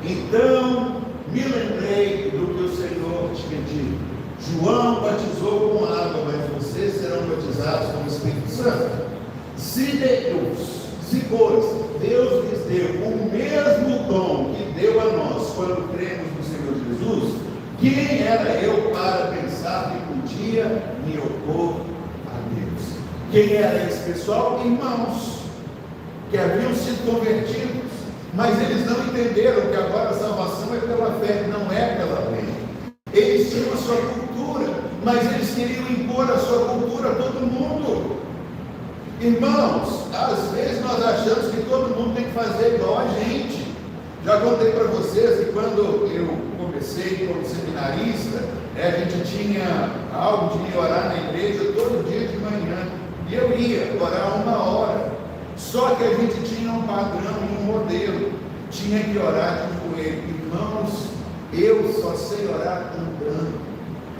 Então me lembrei do que o Senhor tinha dito: João batizou com água, mas vocês serão batizados com o Espírito Santo. Se pois Deus lhes deu o mesmo dom que deu a nós quando cremos no Senhor Jesus, quem era eu para pensar que podia me opor a Deus? Quem era esse pessoal? Irmãos que haviam sido convertidos, mas eles não entenderam que agora a salvação é pela fé, não é pela lei. Eles tinham a sua cultura, mas eles queriam impor a sua cultura a todo mundo. Irmãos, às vezes nós achamos que todo mundo tem que fazer igual a gente. Já contei para vocês que quando eu comecei como seminarista, a gente tinha algo de ir orar na igreja todo dia de manhã. E eu ia orar 1 hora. Só que a gente tinha um padrão e um modelo. Tinha que orar de joelho. Irmãos, eu só sei orar andando.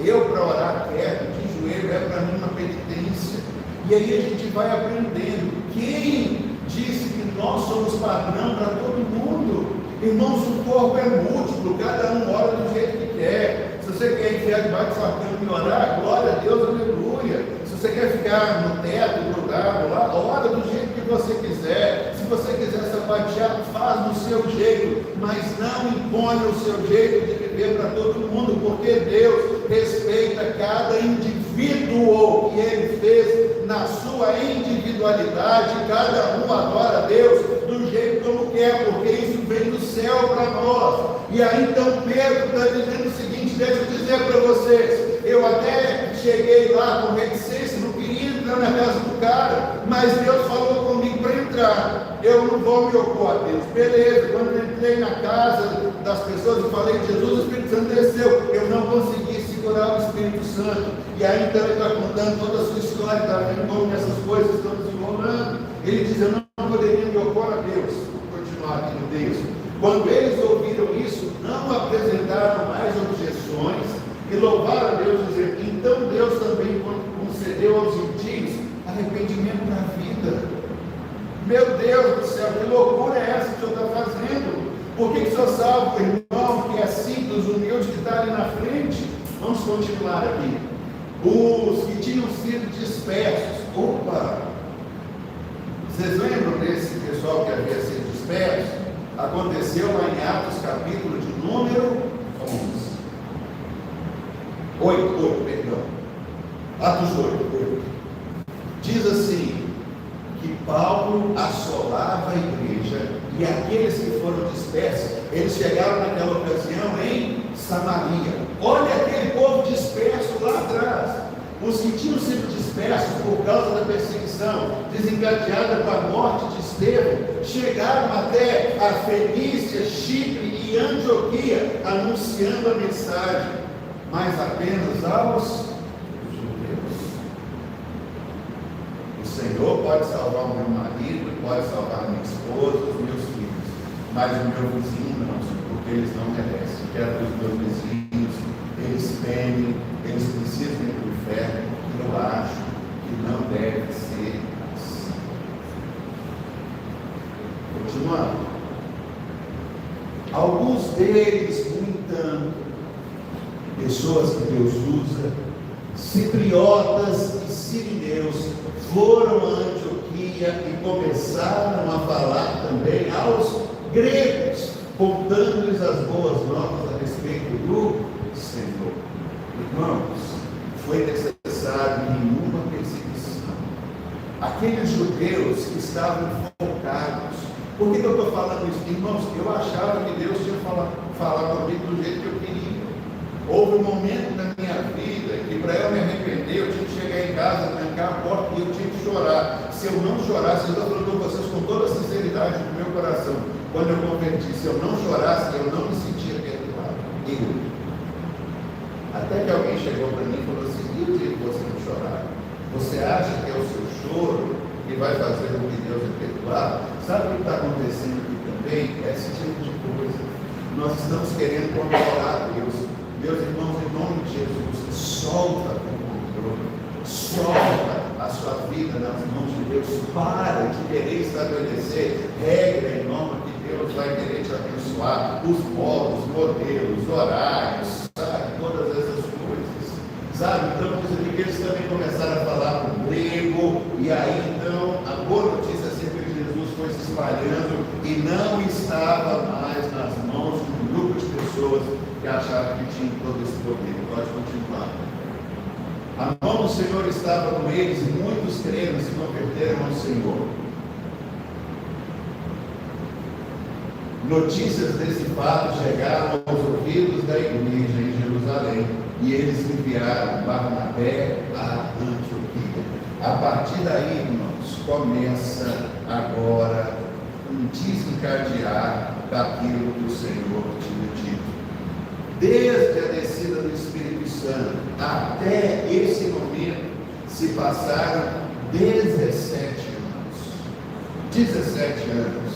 Eu, para orar quieto, de joelho, é para mim uma penitência. E aí a gente vai aprendendo. Quem disse que nós somos padrão para todo mundo? Irmãos, o corpo é múltiplo, cada um ora do jeito que quer. Se você quer enfiar debaixo da sua cama e orar, glória a Deus, aleluia. Se você quer ficar no teto, grudado lá, ora do jeito que você quiser. Se você quiser sapatear, faz do seu jeito, mas não impõe o seu jeito de viver para todo mundo, porque Deus respeita cada indivíduo que Ele fez na sua individualidade. Cada um adora a Deus do jeito como quer, porque isso vem do céu para nós. E aí então Pedro está dizendo o seguinte: deixa eu dizer para vocês, eu até cheguei lá com reticência, não queria entrar na casa do cara, mas Deus falou comigo para entrar. Eu não vou me opor a Deus. Beleza, quando eu entrei na casa das pessoas e falei de Jesus, o Espírito Santo desceu. Eu não consegui segurar o Espírito Santo. E aí então ele está contando toda a sua história, está vendo como essas coisas estão desenrolando. Ele diz: eu não poderia me opor a Deus. Vou continuar aqui no texto. Quando eles ouviram isso, não apresentaram para a vida. Meu Deus do céu, que loucura é essa que o senhor está fazendo? Por que o senhor salva o irmão que é simples, humilde, que está ali na frente? Vamos continuar aqui. Os que tinham sido dispersos. Opa! Vocês lembram desse pessoal que havia sido disperso? Aconteceu lá em Atos, capítulo de número 8, perdão. Atos 8. Diz assim, que Paulo assolava a igreja, e aqueles que foram dispersos, eles chegaram naquela ocasião em Samaria. Olha aquele povo disperso lá atrás. Os que tinham sido dispersos por causa da perseguição, desencadeada com a morte de Estevão, chegaram até a Fenícia, Chipre e Antioquia, anunciando a mensagem, mas apenas aos judeus. O Senhor pode salvar o meu marido, pode salvar a minha esposa, os meus filhos, mas o meu vizinho não, porque eles não merecem. Quero que os meus vizinhos, eles temem, eles precisam ir para o inferno, e eu acho que não deve ser assim. Continuando. Alguns deles, no entanto, pessoas que Deus usa, cipriotas e sirineus, foram a Antioquia e começaram a falar também aos gregos, contando-lhes as boas novas a respeito do Senhor. Irmãos, foi necessário nenhuma perseguição. Aqueles judeus que estavam focados. Por que eu estou falando isso? Irmãos, eu achava que Deus tinha falado comigo do jeito que eu queria. Houve um momento na minha vida que para eu me arrepender, eu tinha que chegar em casa, trancar a porta e eu tinha que chorar. Se eu não chorasse, eu estou falando com vocês com toda a sinceridade do meu coração. Quando eu converti, se eu não chorasse, eu não me sentia perdoado. Até que alguém chegou para mim e falou assim, e o dia que você não chorar? Você acha que é o seu choro que vai fazer com que Deus é perdoado? Sabe o que está acontecendo aqui também? É esse tipo de coisa. Nós estamos querendo controlar Deus. Meus irmãos, em nome de Jesus, solta o controle, solta a sua vida nas mãos de Deus, para de querer estabelecer regra em nome que Deus vai querer te abençoar, os modos, modelos, horários, sabe, todas essas coisas, sabe, então diz aqui que eles também começaram a falar com grego, e aí então a boa notícia acerca de Jesus foi se espalhando, e não estava mais nas mãos de um grupo de pessoas que achavam que tinham todo esse poder. Pode continuar. A mão do Senhor estava com eles e muitos creram e se converteram ao Senhor. Notícias desse fato chegaram aos ouvidos da igreja em Jerusalém e eles enviaram Barnabé a Antioquia. A partir daí, irmãos, começa agora um desencadear daquilo que o Senhor tinha dito. Desde a descida do Espírito Santo até esse momento se passaram 17 anos. 17 anos.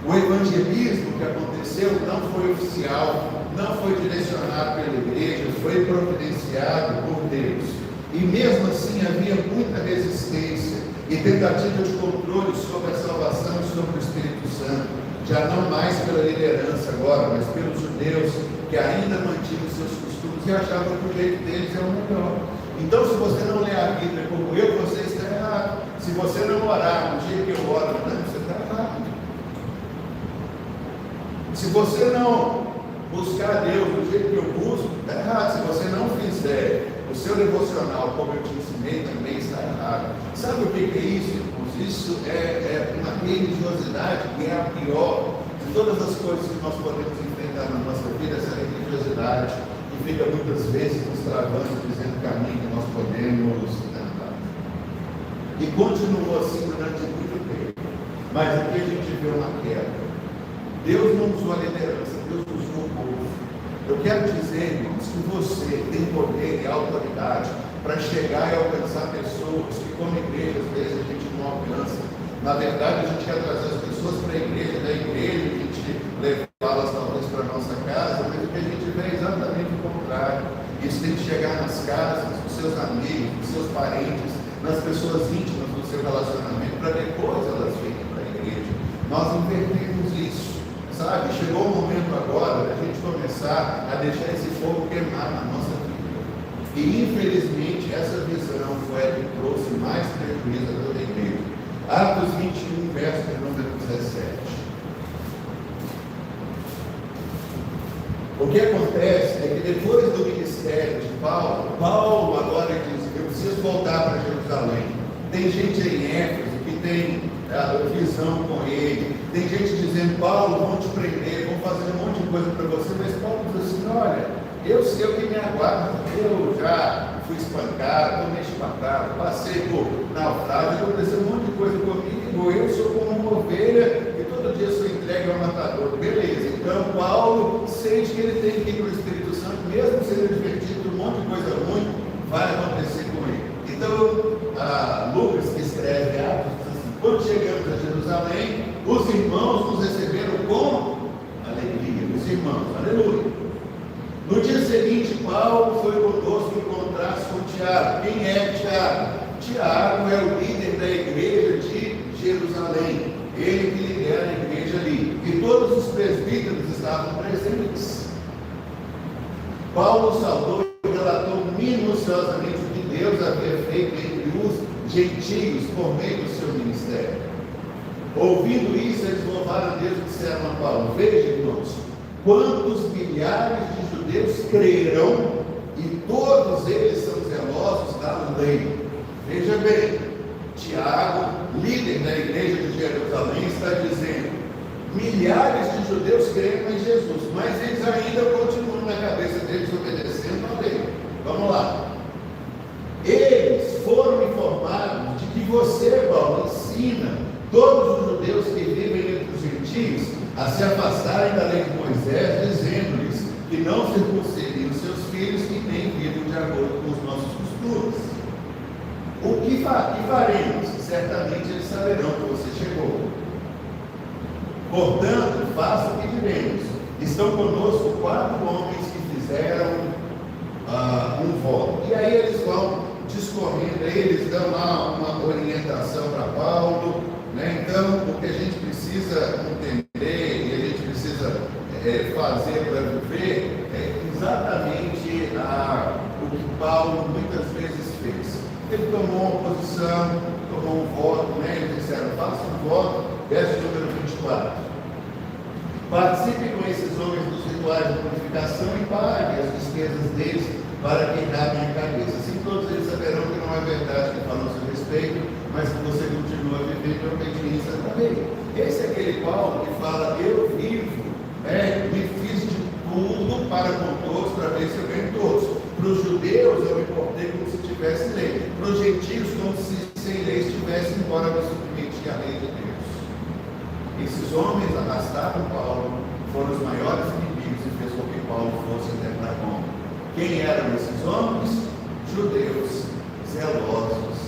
O evangelismo que aconteceu não foi oficial, não foi direcionado pela igreja, foi providenciado por Deus. E mesmo assim havia muita resistência e tentativa de controle sobre a salvação e sobre o Espírito Santo. Já não mais pela liderança agora, mas pelos judeus que ainda mantinham seus costumes e achavam que o jeito deles é o melhor. Então, se você não lê a Bíblia como eu, você está errado. Se você não orar do jeito que eu oro, você está errado. Se você não buscar Deus do jeito que eu busco, está errado. Se você não fizer o seu devocional como eu te ensinei, também está errado. Sabe o que é isso, irmãos? Isso é uma religiosidade que é a pior de todas as coisas que nós podemos enfrentar na nossa vida, essa religiosidade que fica muitas vezes nos travando, dizendo o caminho que nós podemos andar. E continuou assim durante muito tempo. Mas aqui a gente vê uma queda. Deus não usou a liderança, Deus usou o povo. Eu quero dizer, irmãos, que você tem poder e autoridade para chegar e alcançar pessoas que, como igreja, às vezes a gente não alcança. Na verdade, a gente quer trazer as pessoas para a igreja, da igreja, a gente levá-las talvez para a nossa casa, mas o que a gente vê é exatamente o contrário. Isso tem que chegar nas casas dos seus amigos, dos seus parentes, nas pessoas íntimas do seu relacionamento para depois elas virem para a igreja. Nós invertemos isso, sabe? Chegou o momento agora da gente começar a deixar esse fogo queimar na nossa vida. E infelizmente essa visão foi a que trouxe mais prejuízo a toda a igreja. Atos 21, verso de número 17. O que acontece é que depois do ministério de Paulo agora diz: eu preciso voltar para Jerusalém. Tem gente em Éfeso que tem a visão com ele, tem gente dizendo: Paulo, vão te prender, vão fazer um monte de coisa para você, mas Paulo diz assim: olha, eu sei o que me aguarda, eu já fui espancado, tomei chibatada, passei por naufrágio, aconteceu um monte de coisa comigo, eu sou como uma ovelha e todo dia sou entregue ao matador. Beleza, então Paulo sente que ele tem que ir para o Espírito Santo, mesmo sendo divertido, um monte de coisa ruim vai acontecer com ele. Então, Lucas, que escreve Atos, diz assim: quando chegamos a Jerusalém, os irmãos nos receberam com alegria. Os irmãos, aleluia. No dia seguinte, Paulo foi conosco encontrar-se com Tiago. Quem é Tiago? Tiago é o líder da igreja de Jerusalém. Ele que lidera a igreja ali. E todos os presbíteros estavam presentes. Paulo saudou e relatou minuciosamente o que Deus havia feito entre os gentios por meio do seu ministério. Ouvindo isso, eles louvaram a Deus e disseram a Paulo: veja, irmãos, quantos milhares de judeus creram e todos eles são zelosos da lei. Veja bem, Tiago, líder da igreja de Jerusalém, está dizendo: milhares de judeus creram em Jesus, mas eles ainda continuam na cabeça deles obedecendo a lei. Vamos lá. Eles foram informados de que você, Paulo, ensina todos os judeus que vivem entre os gentios a se afastarem da lei de Moisés, dizendo-lhes que não circuncidem os seus filhos que nem vivam de acordo com os nossos costumes. O que faremos? Certamente eles saberão que você chegou. Portanto, faça o que diremos. Estão conosco 4 homens que fizeram um voto. E aí eles vão discorrendo, eles dão lá uma orientação para Paulo, né? Então, o que a gente precisa entender e a gente precisa fazer para viver é exatamente o que Paulo muitas vezes fez. Ele tomou uma posição, tomou um voto, né? Eles disseram: faça um voto, verso número 24. Participe com esses homens dos rituais de purificação e pague as despesas deles para queimar a minha cabeça. Assim todos eles saberão que não é verdade que falam a seu respeito, mas que você continua vivendo em obediência da lei. Esse é aquele Paulo que fala: eu vivo, me fiz de tudo para com todos, para ver se eu ganho todos. Para os judeus eu me portei como se tivesse lei. Para os gentios, como se sem lei estivesse, embora me submetia à lei de Deus. Esses homens arrastaram Paulo, foram os maiores inimigos e fez com que Paulo fosse até para Roma. Quem eram esses homens? Judeus zelosos.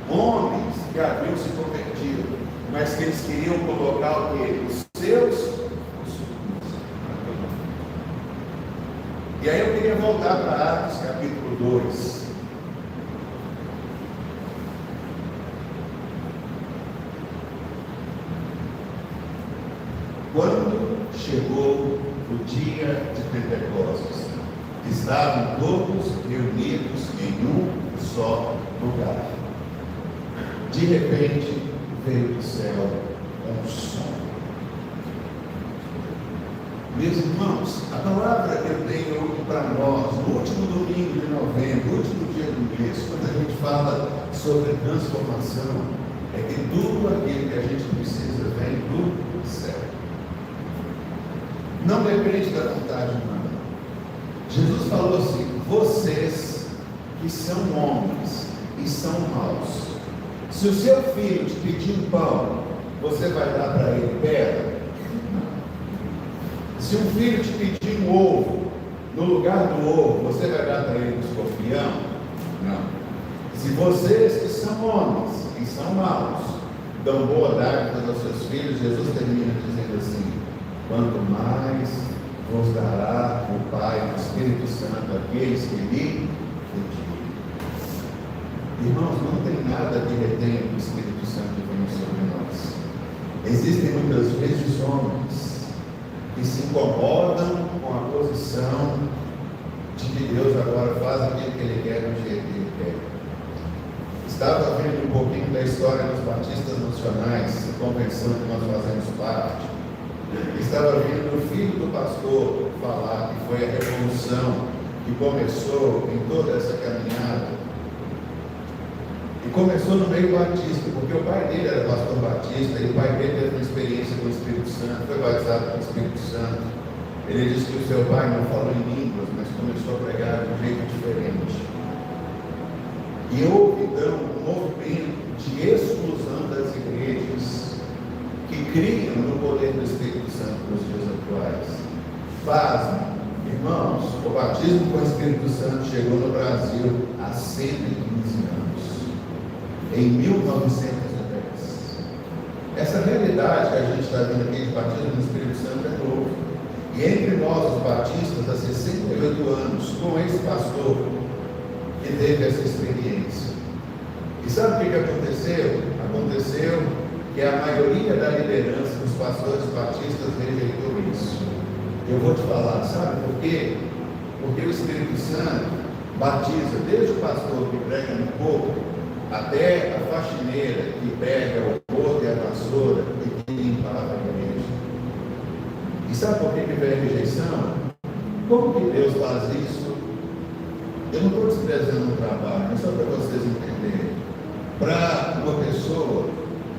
Homens que haviam se convertido, mas que eles queriam colocar o quê? Os seus costumes. E aí eu queria voltar para Atos capítulo 2. Quando chegou o dia de Pentecostes, estavam todos reunidos em um só lugar. De repente, veio do céu um som. Meus irmãos, a palavra que eu tenho hoje para nós, no último domingo de novembro, no último dia do mês, quando a gente fala sobre transformação, é que tudo aquilo que a gente precisa vem do céu. Não depende da vontade humana. Jesus falou assim: vocês que são homens e são maus, se o seu filho te pedir um pão, você vai dar para ele pedra? Se um filho te pedir um ovo, no lugar do ovo, você vai dar para ele um escorpião? Não. Se vocês que são homens e são maus dão boa dádiva aos seus filhos, Jesus termina dizendo assim: quanto mais vos dará o Pai, o Espírito Santo, aqueles que lhe pedirem. Irmãos, não tem nada que retenha que o Espírito Santo venha sobre nós. Existem muitas vezes homens que se incomodam com a posição de que Deus agora faz aquilo que Ele quer do jeito que Ele quer. Estava vendo um pouquinho da história dos batistas nacionais, a convenção que nós fazemos parte. Estava vendo o filho do pastor falar que foi a revolução que começou em toda essa caminhada. E começou no meio batista, porque o pai dele era pastor batista, e o pai dele teve uma experiência com o Espírito Santo, foi batizado com o Espírito Santo. Ele disse que o seu pai não falou em línguas, mas começou a pregar de um jeito diferente. E houve então um movimento de exclusão das igrejas que criam no poder do Espírito Santo nos dias atuais. Pasmem, irmãos, o batismo com o Espírito Santo chegou no Brasil há 115 anos. Em 1910. Essa realidade que a gente está vendo aqui de batismo no Espírito Santo é novo. E entre nós, os batistas, há 68 anos, com esse pastor que teve essa experiência. E sabe o que aconteceu? Aconteceu que a maioria da liderança dos pastores batistas rejeitou isso. Eu vou te falar, sabe por quê? Porque o Espírito Santo batiza desde o pastor que prega no povo, até a faxineira que pega o bordo e a vassoura e que limpava a igreja. E sabe por que vem a rejeição? Como que Deus faz isso? Eu não estou desprezando o trabalho, é só para vocês entenderem. Para uma pessoa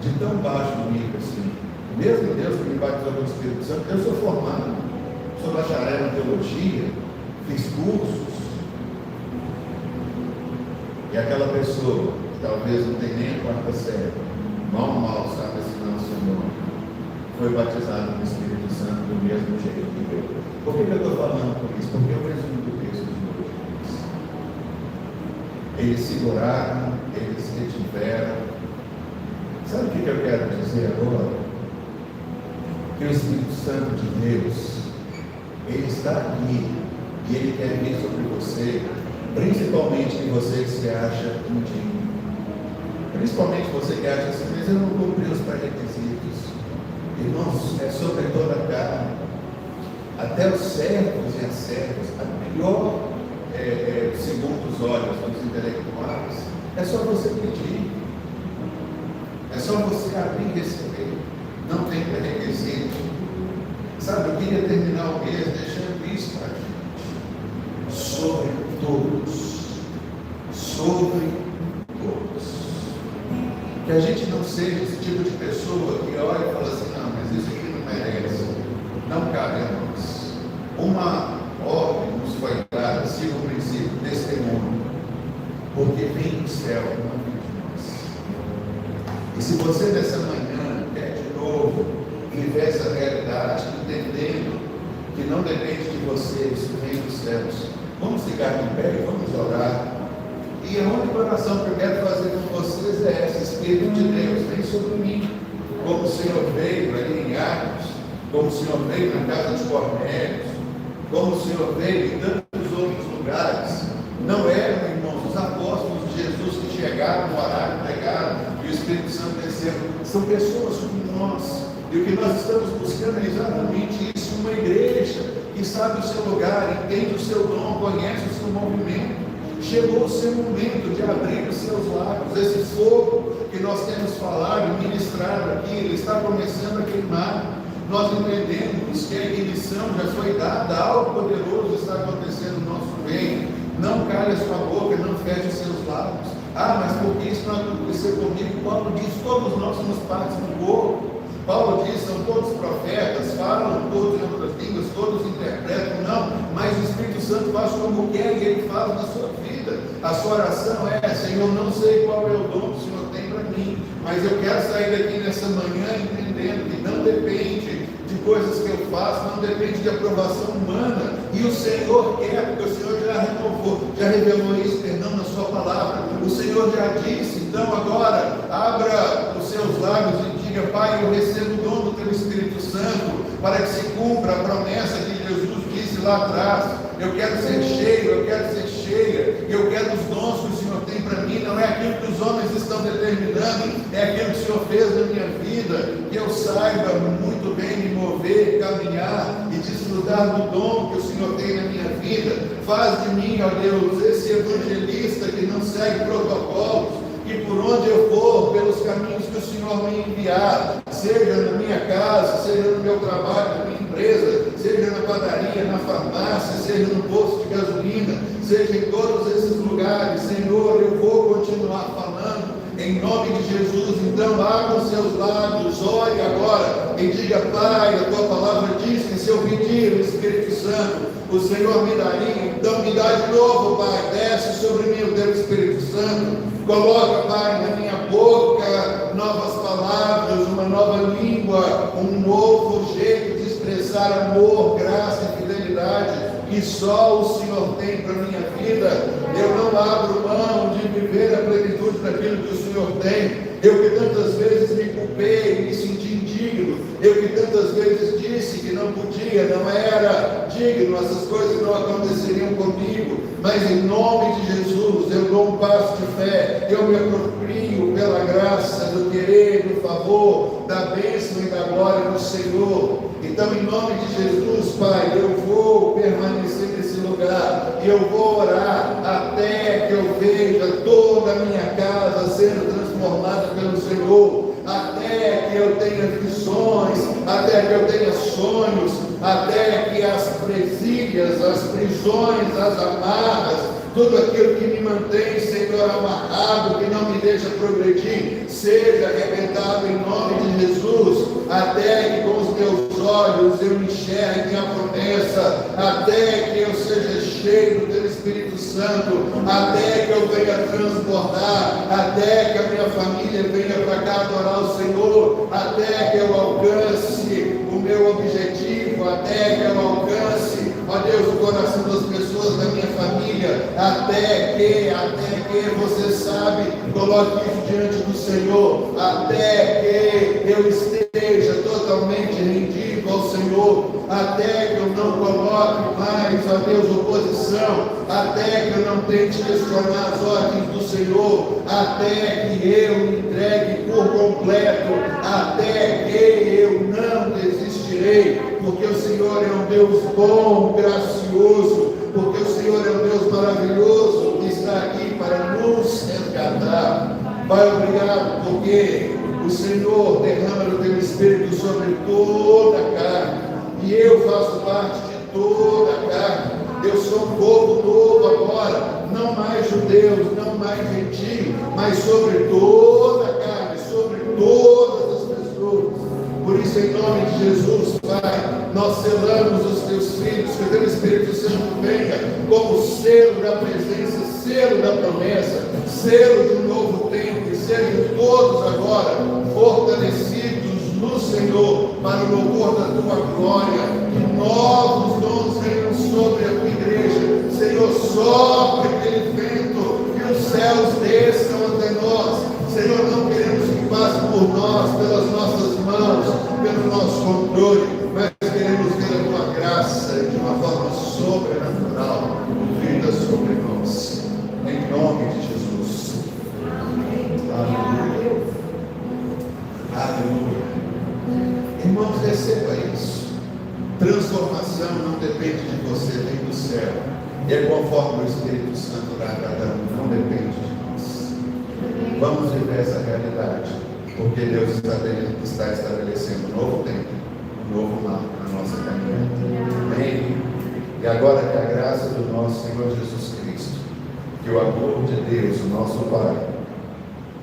de tão baixo nível assim, mesmo Deus que me batizou com o Espírito Santo, eu sou formado, sou bacharel em teologia, fiz cursos, e aquela pessoa talvez não tenha nem a quarta série, mal sabe assinar o seu nome, foi batizado no Espírito Santo do mesmo jeito que eu. Por que eu estou falando por isso? Porque eu resumo do texto de hoje. Eles seguraram, eles retiveram. Sabe o que eu quero dizer agora? Que o Espírito Santo de Deus, Ele está aqui, e Ele quer vir sobre você, principalmente em você que se acha indigno. Principalmente você que acha assim, mas eu não cumpri os pré-requisitos. Irmãos, é sobre toda a carne. Até os servos e as servas, a pior, segundo os olhos dos intelectuais, é só você pedir. É só você abrir e receber. Não tem pré-requisito. Sabe, eu queria terminar o mês deixando isso para a gente. Sobre todos. Sobre todos. Que a gente não seja esse tipo de pessoa que olha e fala assim, não, mas isso aqui não merece. Não cabe a nós. Uma ordem nos foi dada, siga o princípio, testemunho. Porque vem do céu, não vem de nós. E se você nessa manhã quer de novo viver essa realidade, entendendo que não depende de você, isso vem dos céus. Vamos ficar de pé e vamos orar. E a única oração que eu quero fazer com vocês é essa: Espírito de Deus, vem sobre mim, como o Senhor veio ali em Atos, como o Senhor veio na casa de Cornélio, como o Senhor veio em tantos outros lugares. Não eram, irmãos, os apóstolos de Jesus que chegaram, oraram, pregaram, e o Espírito Santo desceu. São pessoas como nós. E o que nós estamos buscando é exatamente isso: uma igreja que sabe o seu lugar, entende o seu dom, conhece o seu movimento. Chegou o seu momento de abrir os seus lábios. Esse fogo que nós temos falado, ministrado aqui, ele está começando a queimar. Nós entendemos que a ignição já foi dada, algo poderoso está acontecendo no nosso meio. Não cale a sua boca, não feche os seus lábios. Ah, mas por que isso não aconteceu comigo? Paulo diz: todos nós somos partes do corpo. Paulo diz: são todos profetas, falam todos em outras línguas, todos interpretam. Não, mas o Espírito Santo faz como quer e Ele faz na sua vida. A sua oração é: Senhor, não sei qual é o dom que o Senhor tem para mim, mas eu quero sair daqui nessa manhã entendendo que não depende de coisas que eu faço, não depende de aprovação humana, e o Senhor quer, porque o Senhor já renovou, já revelou isso, perdão, na sua palavra. O Senhor já disse. Então agora, abra os seus lábios e diga: Pai, eu recebo o dom do Teu Espírito Santo, para que se cumpra a promessa que Jesus disse lá atrás. Eu quero ser cheio, eu quero ser cheia, eu quero os dons que o Senhor tem tem para mim, não é aquilo que os homens estão determinando, é aquilo que o Senhor fez na minha vida, que eu saiba muito bem me mover, caminhar e desfrutar do dom que o Senhor tem na minha vida. Faz de mim, ó Deus, esse evangelista que não segue protocolos, que por onde eu for, pelos caminhos que o Senhor me enviar, seja na minha casa, seja no meu trabalho, na minha empresa, seja na padaria, na farmácia, seja no posto de gasolina, seja em todos esses lugares, Senhor, eu vou continuar falando em nome de Jesus. Então abra os seus lábios, ore agora e diga: Pai, a tua palavra diz que se eu pedir o Espírito Santo, o Senhor me daria. Então me dá de novo, Pai, desce sobre mim o teu Espírito Santo, coloca, Pai, na minha boca novas palavras, uma nova língua, um novo jeito de expressar amor, graça e fidelidade que só o Senhor tem para a minha vida. Eu não abro mão de viver a plenitude daquilo que o Senhor tem. Eu que tantas vezes me culpei, me senti indigno, eu que tantas vezes disse que não podia, não era digno, essas coisas não aconteceriam comigo, mas em nome de Jesus eu dou um passo de fé, eu me aproprio pela graça, do querer, do favor, da bênção e da glória do Senhor. Então, em nome de Jesus, Pai, eu vou permanecer nesse lugar e eu vou orar até que eu veja toda a minha casa sendo transformada pelo Senhor, até que eu tenha visões, até que eu tenha sonhos, até que as presídias, as prisões, as amarras, tudo aquilo que me mantém, Senhor, amarrado, que não me deixa progredir, seja arrebentado em nome de Jesus, até que com os teus olhos eu enxergue a promessa, até que eu seja cheio do teu Espírito Santo, até que eu venha transbordar, até que a minha família venha para cá adorar o Senhor, até que eu alcance o meu objetivo, até que eu alcance, ó Deus, o coração das pessoas da minha família, até que você sabe, coloque isso diante do Senhor, até que eu esteja totalmente rendido ao Senhor, até que eu não coloque mais, ó Deus, oposição, até que eu não tente questionar as ordens do Senhor, até que eu me entregue por completo, até que eu não desistirei, porque o Senhor é um Deus bom, gracioso, porque o Senhor é um Deus maravilhoso que está aqui para nos resgatar. Pai, obrigado, porque o Senhor derrama o teu Espírito sobre toda a carne, e eu faço parte de toda a carne. Eu sou um povo novo agora, não mais judeus, não mais gentios, mas sobre toda a carne, sobre todas as pessoas. Por isso, em nome de Jesus, Pai, nós selamos os teus filhos, que o teu Espírito Santo venha como selo da presença, selo da promessa, selo de um novo tempo, e sejam todos agora fortalecidos no Senhor, para o louvor da tua glória, que novos dons venham sobre a tua igreja. Senhor, sopre aquele vento, que os céus desçam até nós. Senhor, não queremos que passe por nós, pelas nossas mãos, pelo nosso controle, mas queremos ver a tua graça de uma forma sobrenatural, vinda sobre nós, em nome de Jesus. Aleluia. Aleluia. Irmãos, receba isso. Transformação não depende de você, nem do céu. E é conforme o Espírito Santo dá a cada um, não depende de nós. Vamos viver essa realidade, porque Deus está estabelecendo um novo tempo, um novo marco na nossa caminhada. Amém? E agora que a graça do nosso Senhor Jesus Cristo, que o amor de Deus, o nosso Pai,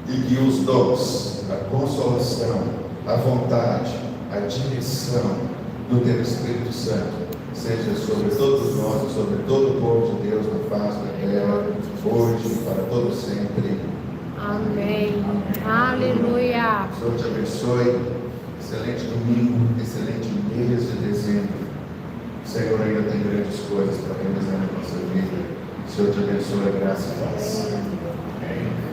e que os dons, a consolação, a vontade, a direção do teu Espírito Santo seja sobre todos nós e sobre todo o povo de Deus na face da terra, hoje e para todo sempre. Amém. Aleluia. O Senhor te abençoe. Excelente domingo, excelente mês de dezembro. O Senhor ainda tem grandes coisas para realizar na nossa vida. O Senhor te abençoe, graça e paz. Amém.